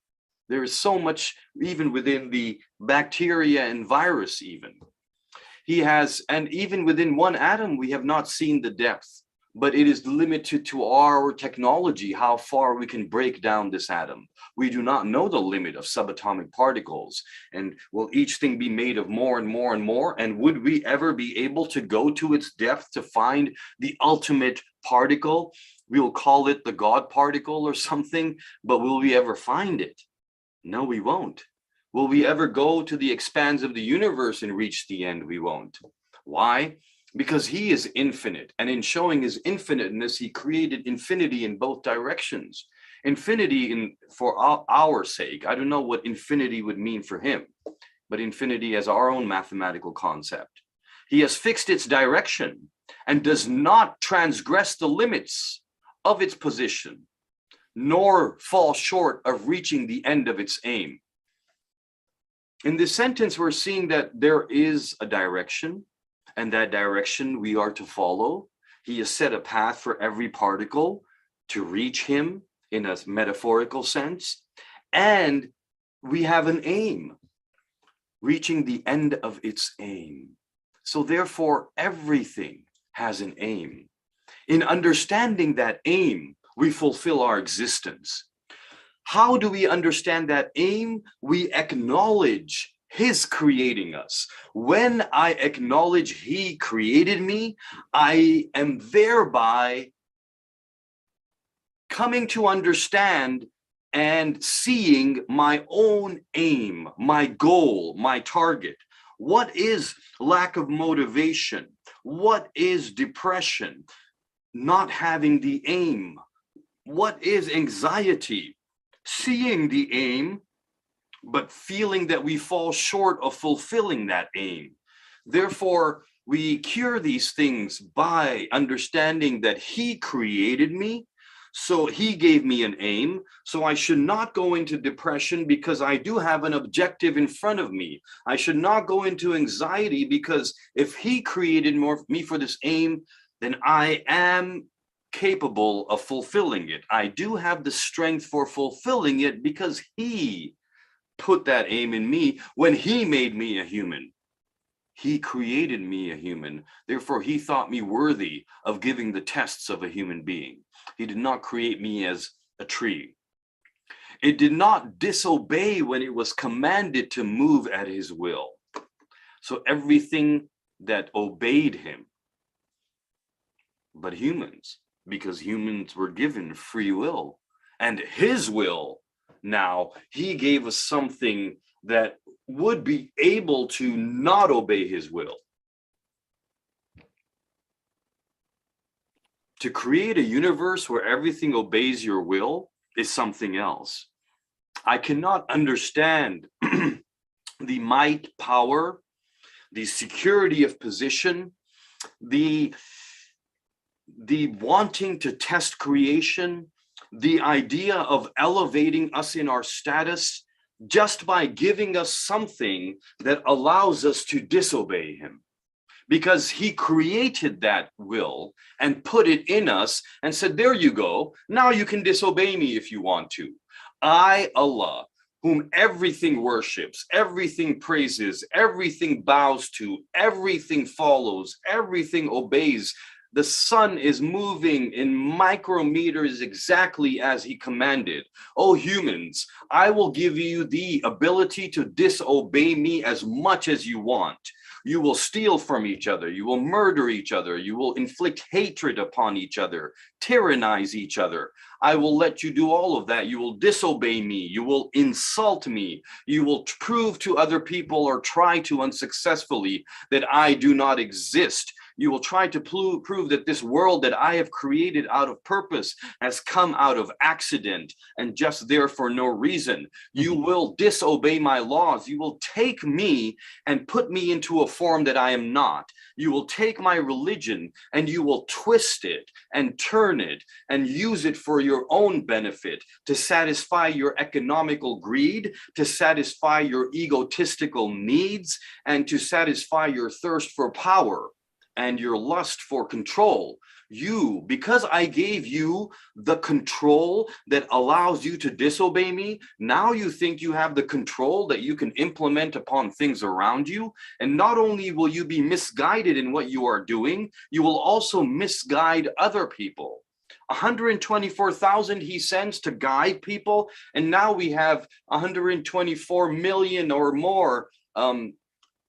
[SPEAKER 2] There is so much even within the bacteria and virus even. He has, and even within one atom, we have not seen the depth. But it is limited to our technology, how far we can break down this atom. We do not know the limit of subatomic particles. And will each thing be made of more and more and more? And would we ever be able to go to its depth to find the ultimate particle? We'll call it the God particle or something, but will we ever find it? No, we won't. Will we ever go to the expanse of the universe and reach the end? We won't. Why? Because he is infinite, and in showing his infiniteness, he created infinity in both directions. Infinity for our sake. I don't know what infinity would mean for him, but infinity as our own mathematical concept. He has fixed its direction and does not transgress the limits of its position, nor fall short of reaching the end of its aim. In this sentence, we're seeing that there is a direction, and that direction we are to follow. He has set a path for every particle to reach him in a metaphorical sense. And we have an aim, reaching the end of its aim. So therefore, everything has an aim. In understanding that aim, we fulfill our existence. How do we understand that aim? We acknowledge his creating us. When I acknowledge he created me, I am thereby coming to understand and seeing my own aim, my goal, my target. What is lack of motivation? What is depression? Not having the aim. What is anxiety? Seeing the aim, but feeling that we fall short of fulfilling that aim. Therefore, we cure these things by understanding that he created me, so he gave me an aim, so I should not go into depression because I do have an objective in front of me. I should not go into anxiety because if he created me for this aim, then I am capable of fulfilling it. I do have the strength for fulfilling it because he put that aim in me when he made me a human. He created me a human. Therefore, he thought me worthy of giving the tests of a human being. He did not create me as a tree. It did not disobey when it was commanded to move at his will. So everything that obeyed him, but humans, because humans were given free will, and his will. Now, he gave us something that would be able to not obey his will. To create a universe where everything obeys your will is something else. I cannot understand the might, power, the security of position, the the wanting to test creation, the idea of elevating us in our status just by giving us something that allows us to disobey him. Because he created that will and put it in us and said, there you go. Now you can disobey me if you want to. I, Allah, whom everything worships, everything praises, everything bows to, everything follows, everything obeys. The sun is moving in micrometers exactly as he commanded. O humans, I will give you the ability to disobey me as much as you want. You will steal from each other. You will murder each other. You will inflict hatred upon each other, tyrannize each other. I will let you do all of that. You will disobey me. You will insult me. You will prove to other people or try to unsuccessfully that I do not exist. You will try to prove that this world that I have created out of purpose has come out of accident and just there for no reason. You will disobey my laws. You will take me and put me into a form that I am not. You will take my religion and you will twist it and turn it and use it for your own benefit to satisfy your economical greed, to satisfy your egotistical needs, and to satisfy your thirst for power and your lust for control. You, because I gave you the control that allows you to disobey me, now you think you have the control that you can implement upon things around you. And not only will you be misguided in what you are doing, you will also misguide other people. 124,000 he sends to guide people, and now we have 124 million or more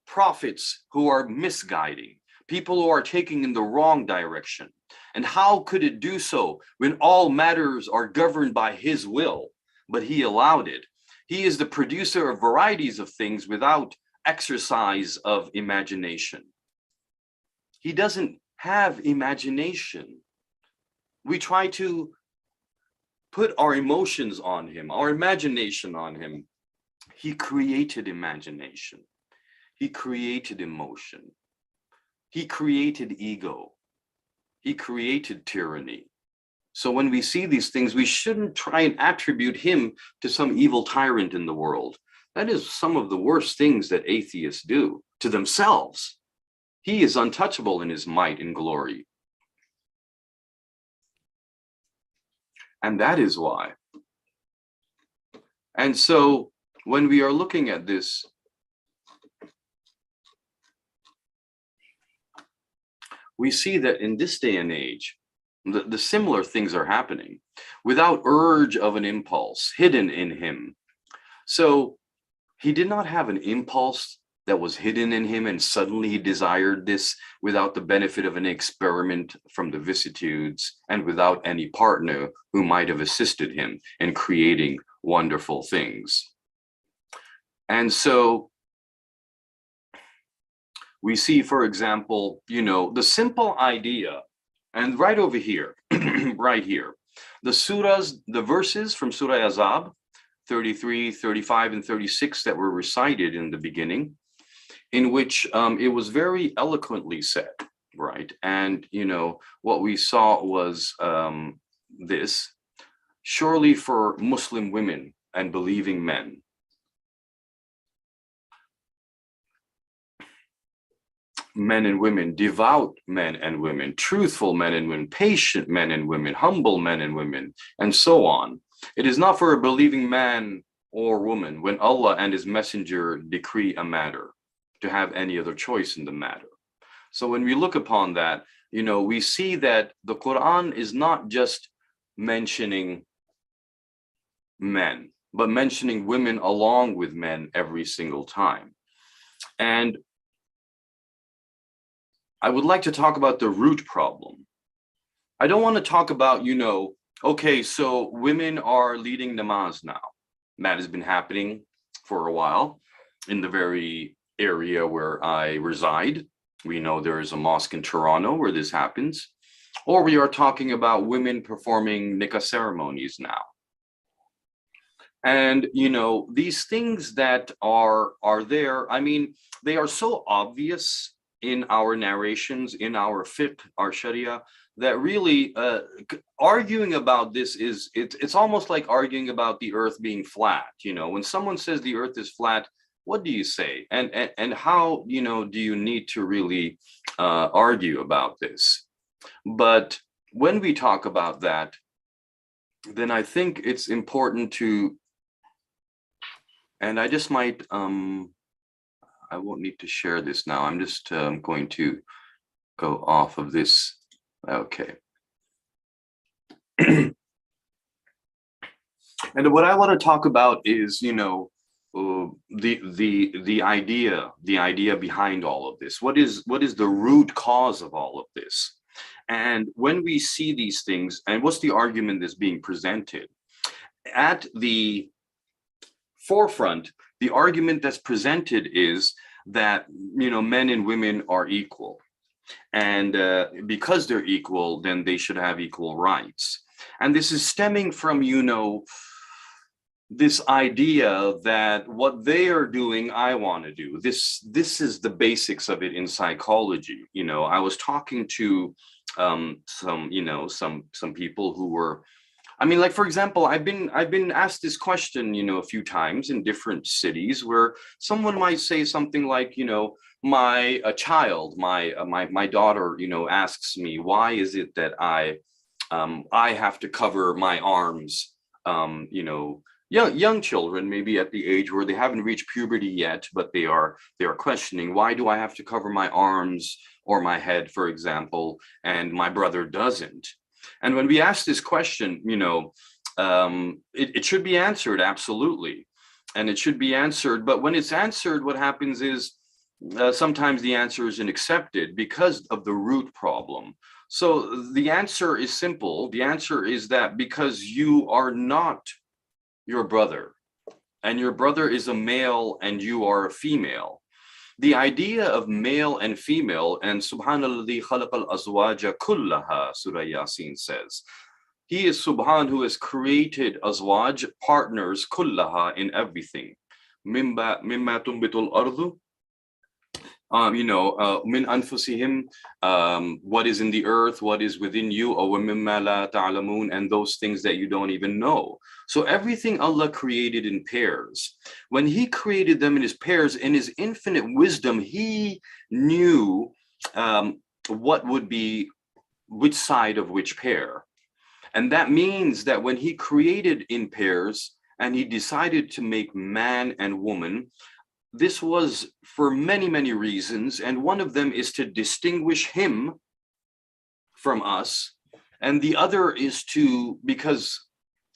[SPEAKER 2] prophets who are misguiding. People who are taking in the wrong direction. And how could it do so when all matters are governed by his will? But he allowed it. He is the producer of varieties of things without exercise of imagination. He doesn't have imagination. We try to put our emotions on him, our imagination on him. He created imagination. He created emotion. He created ego. He created tyranny. So when we see these things, we shouldn't try and attribute him to some evil tyrant in the world. That is some of the worst things that atheists do to themselves. He is untouchable in his might and glory. And that is why. And so when we are looking at this, we see that in this day and age, the similar things are happening without urge of an impulse hidden in him. So he did not have an impulse that was hidden in him and suddenly he desired this without the benefit of an experiment from the vicissitudes and without any partner who might have assisted him in creating wonderful things. And so we see, for example, the simple idea, and right over here, right here, the surahs, the verses from Surah Azab, 33, 35, and 36 that were recited in the beginning, in which it was very eloquently said, right? And, what we saw was this: surely for Muslim women and believing men, men and women, devout men and women, truthful men and women, patient men and women, humble men and women, and so on. It is not for a believing man or woman when Allah and his messenger decree a matter to have any other choice in the matter. So when we look upon that, we see that the Quran is not just mentioning men, but mentioning women along with men every single time. And I would like to talk about the root problem. I don't want to talk about, okay, so women are leading namaz now. That has been happening for a while in the very area where I reside. We know there is a mosque in Toronto where this happens. Or we are talking about women performing nikah ceremonies now. And, these things that are there, I mean, they are so obvious in our narrations, in our fiqh, our sharia, that really arguing about this is, it's almost like arguing about the earth being flat. You know, when someone says the earth is flat, what do you say? And how, you know, do you need to really argue about this? But when we talk about that, then I think it's important to, and I just might, I won't need to share this now. I'm just going to go off of this. Okay. And what I want to talk about is, you know, the idea behind all of this. What is the root cause of all of this? And when we see these things, and what's the argument that's being presented? At the forefront, the argument that's presented is that, you know, men and women are equal. And because they're equal, then they should have equal rights. And this is stemming from, you know, this idea that what they are doing, I want to do. This is the basics of it in psychology. You know, I was talking to some people who were, I mean, like, for example, I've been asked this question, you know, a few times in different cities, where someone might say something like, you know, my daughter, you know, asks me, why is it that I have to cover my arms? You know, young children, maybe at the age where they haven't reached puberty yet, but they are questioning, why do I have to cover my arms or my head, for example, and my brother doesn't? And when we ask this question, you know, it should be answered, absolutely. And it should be answered. But when it's answered, what happens is sometimes the answer isn't accepted because of the root problem. So the answer is simple. The answer is that because you are not your brother, and your brother is a male and you are a female, the idea of male and female, and Subhanalladhi khalaqal azwaja kullaha, Surah Yasin says, he is Subhan who has created azwaj, partners, kullaha, in everything. Mimma tumbitul ardu, you know, min anfusihim, what is in the earth, what is within you, or mimma la ta'lamun, and those things that you don't even know. So everything Allah created in pairs. When he created them in his pairs, in his infinite wisdom, he knew what would be which side of which pair. And that means that when he created in pairs and he decided to make man and woman, this was for many, many reasons. And one of them is to distinguish him from us. And the other is because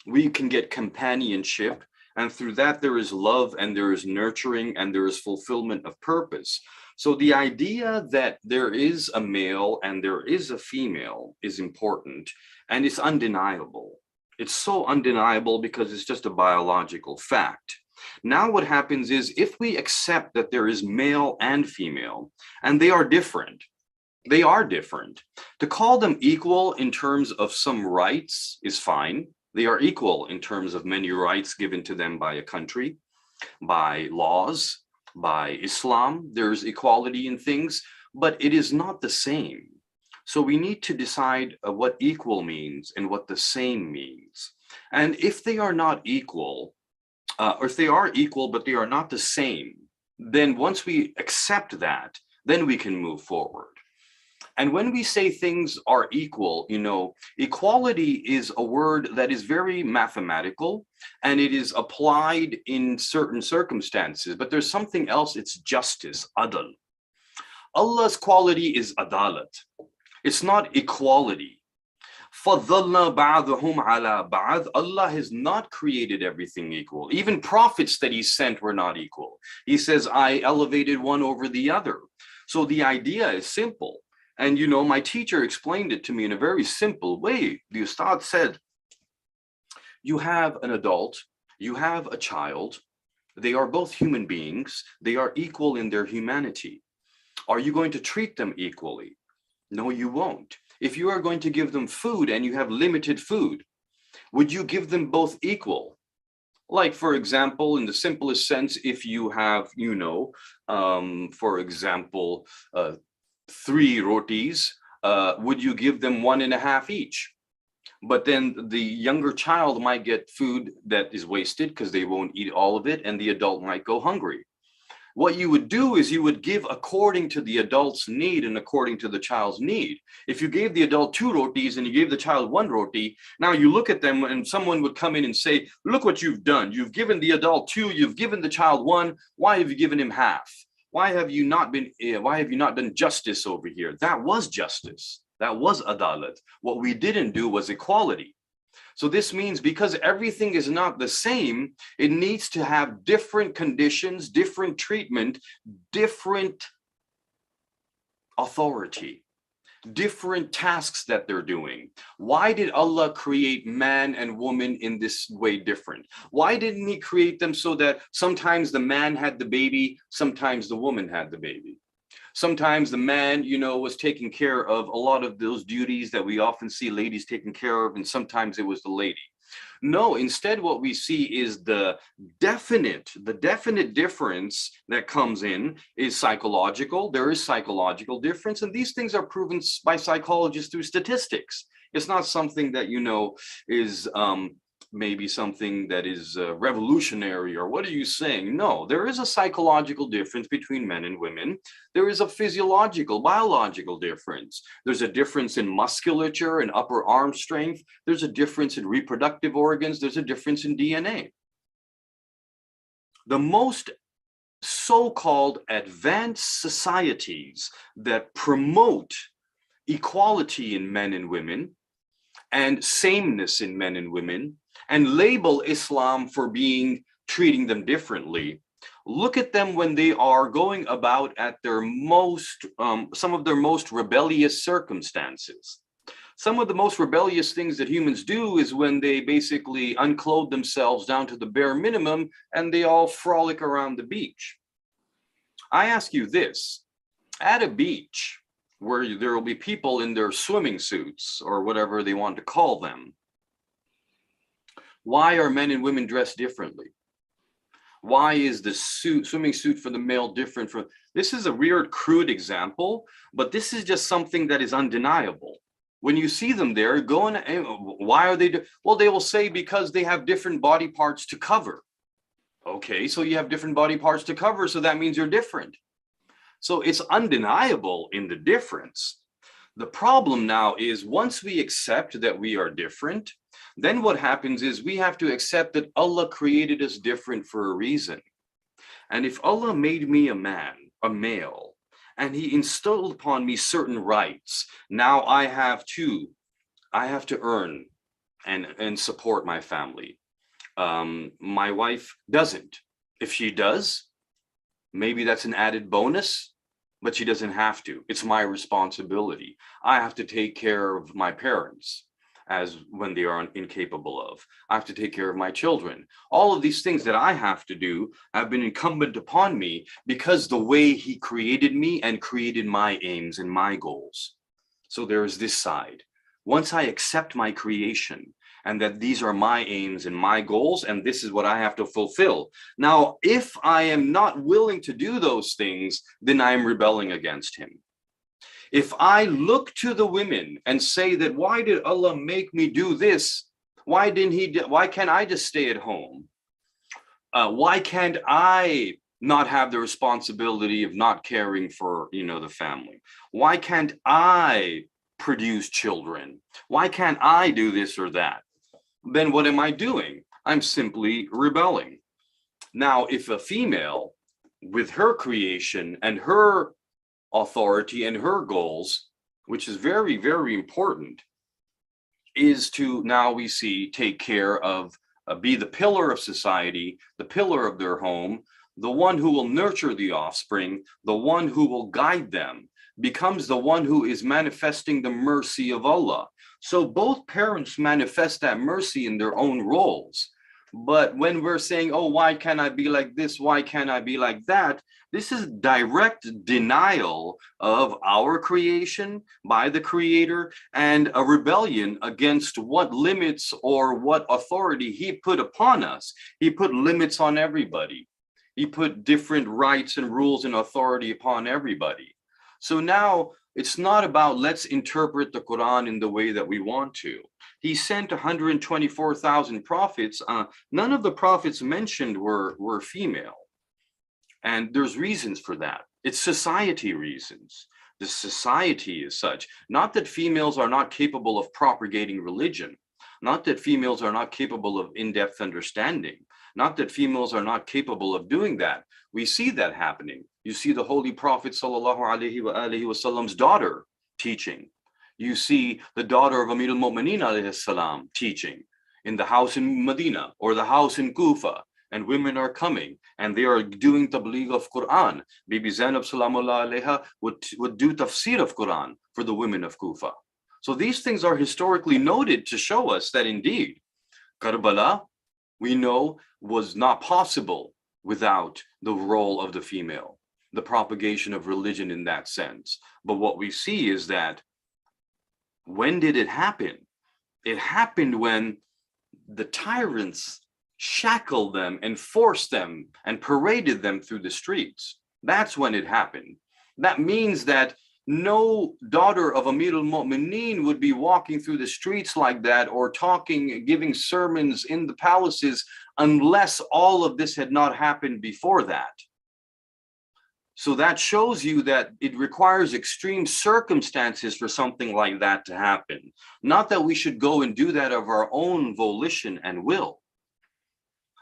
[SPEAKER 2] we can get companionship. And through that, there is love and there is nurturing and there is fulfillment of purpose. So the idea that there is a male and there is a female is important, and it's undeniable. It's so undeniable because it's just a biological fact. Now what happens is, if we accept that there is male and female, and they are different, to call them equal in terms of some rights is fine. They are equal in terms of many rights given to them by a country, by laws, by Islam. There's equality in things, but it is not the same. So we need to decide what equal means and what the same means. And if they are not equal, or if they are equal but they are not the same, then once we accept that, then we can move forward. And when we say things are equal, you know, equality is a word that is very mathematical and it is applied in certain circumstances, but there's something else, it's justice, adl. Allah's quality is adalat. It's not equality. فَضَّلْنَا بَعْضُهُمْ عَلَى بَعْضٍ. Allah has not created everything equal. Even prophets that he sent were not equal. He says, I elevated one over the other. So the idea is simple. And, you know, my teacher explained it to me in a very simple way. The Ustad said, you have an adult, you have a child, they are both human beings, they are equal in their humanity. Are you going to treat them equally? No, you won't. If you are going to give them food and you have limited food, would you give them both equal? Like, for example, in the simplest sense, if you have, you know, for example, 3 rotis would you give them 1.5 each? But then the younger child might get food that is wasted because they won't eat all of it, and the adult might go hungry. What you would do is you would give according to the adult's need and according to the child's need. If you gave the adult 2 rotis and you gave the child 1 roti, now you look at them and someone would come in and say, look what you've done. You've given the adult 2, you've given the child 1. Why have you given him half? Why have you not done justice over here? That was justice. That was adalat. What we didn't do was equality. So this means because everything is not the same, it needs to have different conditions, different treatment, different authority, different tasks that they're doing. Why did Allah create man and woman in this way different? Why didn't he create them so that sometimes the man had the baby, sometimes the woman had the baby? Sometimes the man, was taking care of a lot of those duties that we often see ladies taking care of, and sometimes it was the lady. No, instead what we see is the definite difference that comes in is psychological. There is psychological difference, and these things are proven by psychologists through statistics. It's not something that, is maybe something that is revolutionary, or what are you saying? No, there is a psychological difference between men and women. There is a physiological, biological difference. There's a difference in musculature and upper arm strength. There's a difference in reproductive organs. There's a difference in DNA. The most so-called advanced societies that promote equality in men and women and sameness in men and women and label Islam for treating them differently. Look at them when they are going about at their most, some of their most rebellious circumstances. Some of the most rebellious things that humans do is when they basically unclothe themselves down to the bare minimum and they all frolic around the beach. I ask you this, at a beach where there will be people in their swimming suits or whatever they want to call them, why are men and women dressed differently? Why is the swimming suit for the male different from? This is a weird, crude example, but this is just something that is undeniable. When you see them there going, why are they? Well, they will say because they have different body parts to cover. Okay, so you have different body parts to cover, so that means you're different. So it's undeniable in the difference. The problem now is once we accept that we are different, then what happens is we have to accept that Allah created us different for a reason. And if Allah made me a man, a male, and he instilled upon me certain rights, now I have to earn and support my family. My wife doesn't. If she does, maybe that's an added bonus, but she doesn't have to. It's my responsibility. I have to take care of my parents as when they are incapable of. I have to take care of my children. All of these things that I have to do have been incumbent upon me because the way he created me and created my aims and my goals. So there is this side. Once I accept my creation and that these are my aims and my goals, and this is what I have to fulfill. Now, if I am not willing to do those things, then I am rebelling against him. If I look to the women and say that, why did Allah make me do this? Why can't I just stay at home? Why can't I not have the responsibility of not caring for, the family? Why can't I produce children? Why can't I do this or that? Then what am I doing? I'm simply rebelling. Now, if a female with her creation and her authority and her goals, which is very, very important, is to, now we see, take care of, be the pillar of society, the pillar of their home, the one who will nurture the offspring, the one who will guide them, becomes the one who is manifesting the mercy of Allah. So both parents manifest that mercy in their own roles. But when we're saying, oh, why can't I be like this? Why can't I be like that? This is direct denial of our creation by the Creator and a rebellion against what limits or what authority he put upon us. He put limits on everybody. He put different rights and rules and authority upon everybody. So now It's not about let's interpret the Quran in the way that we want to. He sent 124,000 prophets. None of the prophets mentioned were female. And there's reasons for that. It's society reasons. The society is such. Not that females are not capable of propagating religion. Not that females are not capable of in-depth understanding. Not that females are not capable of doing that. We see that happening. You see the Holy Prophet sallallahu alaihi wasallam's daughter teaching. You see the daughter of Amir al-Mu'mineen alayhi salam teaching in the house in Medina or the house in Kufa. And women are coming and they are doing tabligh of Quran. Bibi Zainab salamullah alayha would do tafsir of Quran for the women of Kufa. So these things are historically noted to show us that indeed Karbala, we know, was not possible without the role of the female, the propagation of religion in that sense. But what we see is that when did it happen? It happened when the tyrants shackled them and forced them and paraded them through the streets. That's when it happened. That means that no daughter of Amir al-Mu'mineen would be walking through the streets like that or talking, giving sermons in the palaces unless all of this had not happened before that. So that shows you that it requires extreme circumstances for something like that to happen. Not that we should go and do that of our own volition and will.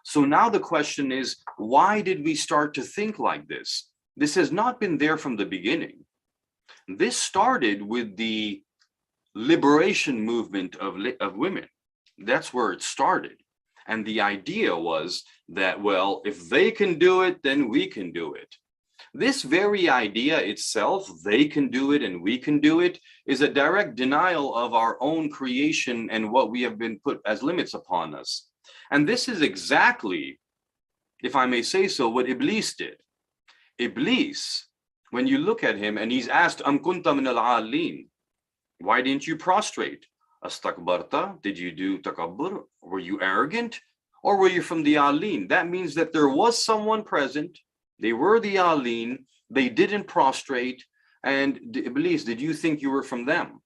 [SPEAKER 2] So now the question is, why did we start to think like this? This has not been there from the beginning. This started with the liberation movement of women. That's where it started. And the idea was that, well, if they can do it, then we can do it. This very idea itself, they can do it and we can do it, is a direct denial of our own creation and what we have been put as limits upon us. And this is exactly, if I may say so, what Iblis did. Iblis, when you look at him and he's asked, Am kunta min al-'alin? Why didn't you prostrate? Astakbarta? Did you do takabbur? Were you arrogant? Or were you from the alin? That means that there was someone present. They were the alin. They didn't prostrate. And Iblis, did you think you were from them?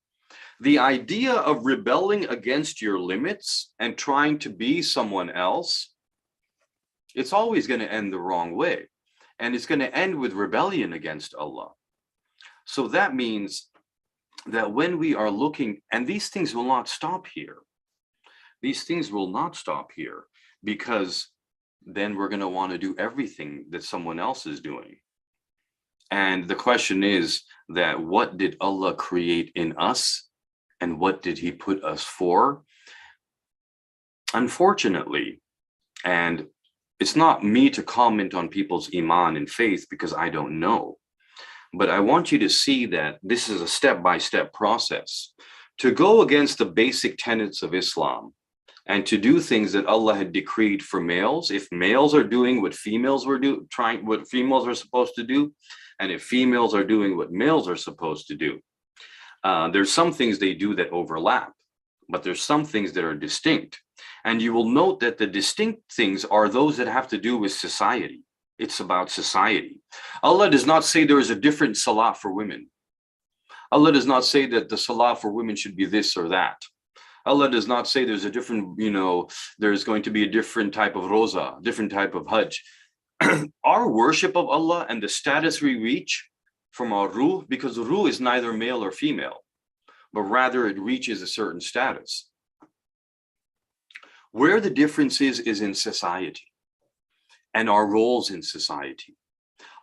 [SPEAKER 2] The idea of rebelling against your limits and trying to be someone else, it's always going to end the wrong way. And it's going to end with rebellion against Allah. So that means that when we are looking, and these things will not stop here. These things will not stop here, because then we're going to want to do everything that someone else is doing. And the question is that what did Allah create in us? And what did he put us for? Unfortunately, and it's not me to comment on people's iman and faith because I don't know, but I want you to see that this is a step-by-step process. To go against the basic tenets of Islam and to do things that Allah had decreed for males, if males are doing what females were what females are supposed to do, and if females are doing what males are supposed to do, there's some things they do that overlap, but there's some things that are distinct. And you will note that the distinct things are those that have to do with society. It's about society. Allah does not say there is a different salah for women. Allah does not say that the salah for women should be this or that. Allah does not say there's a different, there's going to be a different type of roza, different type of hajj. Our worship of Allah and the status we reach from our ruh, because ruh is neither male or female, but rather it reaches a certain status. Where the difference is in society and our roles in society.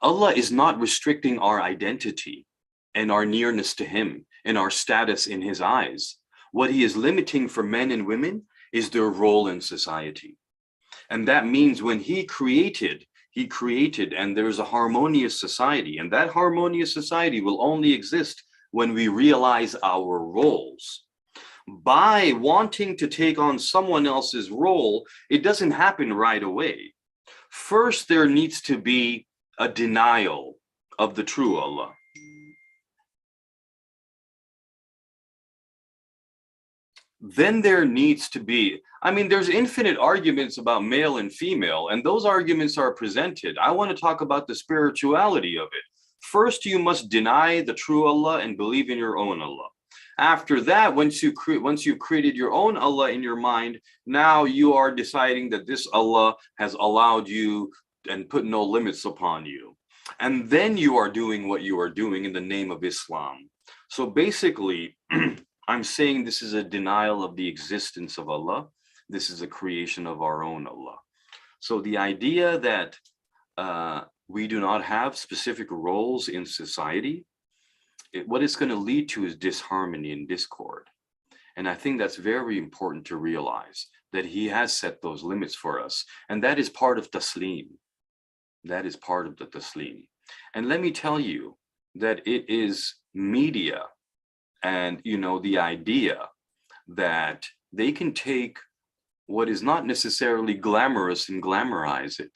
[SPEAKER 2] Allah is not restricting our identity and our nearness to him and our status in his eyes. What he is limiting for men and women is their role in society. And that means when he created and there's a harmonious society, and that harmonious society will only exist when we realize our roles. By wanting to take on someone else's role, it doesn't happen right away. First, there needs to be a denial of the true Allah. Then there needs to be, there's infinite arguments about male and female, and those arguments are presented. I want to talk about the spirituality of it. First, you must deny the true Allah and believe in your own Allah. After that, once you've created your own Allah in your mind, now you are deciding that this Allah has allowed you and put no limits upon you. And then you are doing what you are doing in the name of Islam. So basically, I'm saying this is a denial of the existence of Allah. This is a creation of our own Allah. So the idea that we do not have specific roles in society, what it's going to lead to is disharmony and discord. And I think that's very important to realize, that he has set those limits for us. And that is part of taslim. That is part of the taslim. And let me tell you that it is media and, you know, the idea that they can take what is not necessarily glamorous and glamorize it.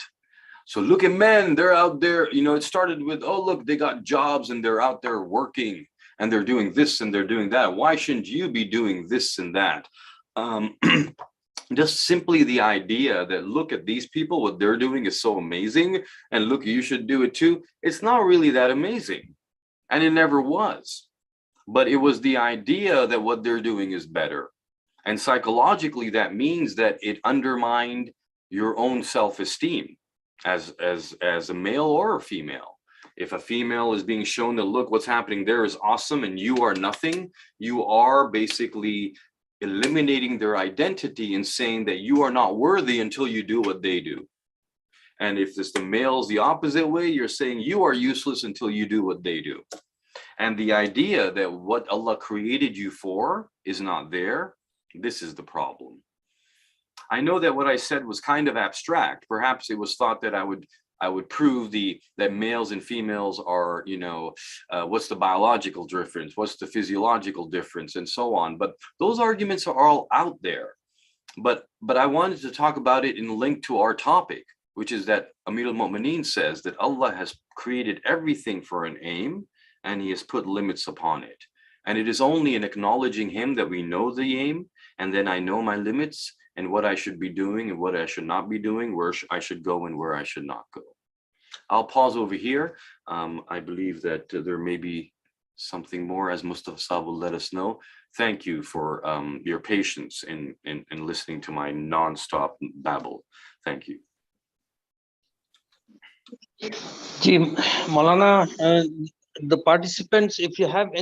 [SPEAKER 2] So look at men, they're out there, you know, it started with, oh, look, they got jobs and they're out there working and they're doing this and they're doing that. Why shouldn't you be doing this and that? Just simply the idea that, look at these people, what they're doing is so amazing, and look, you should do it too. It's not really that amazing. And it never was. But it was the idea that what they're doing is better. And psychologically, that means that it undermined your own self-esteem as a male or a female. If a female is being shown that, look, what's happening there is awesome and you are nothing, you are basically eliminating their identity and saying that you are not worthy until you do what they do. And if it's the males the opposite way, you're saying you are useless until you do what they do. And the idea that what Allah created you for is not there, this is the problem. I know that what I said was kind of abstract. Perhaps it was thought that I would prove that males and females are, you know, what's the biological difference, what's the physiological difference, and so on. But those arguments are all out there. But I wanted to talk about it in link to our topic, which is that Amir al-Mu'mineen says that Allah has created everything for an aim, and he has put limits upon it. And it is only in acknowledging him that we know the aim, and then I know my limits and what I should be doing and what I should not be doing, where I should go and where I should not go. I'll pause over here. I believe that there may be something more, as Mustafa Saab will let us know. Thank you for your patience in listening to my non-stop babble. Thank you.
[SPEAKER 4] Ji, Maulana, the participants, if you have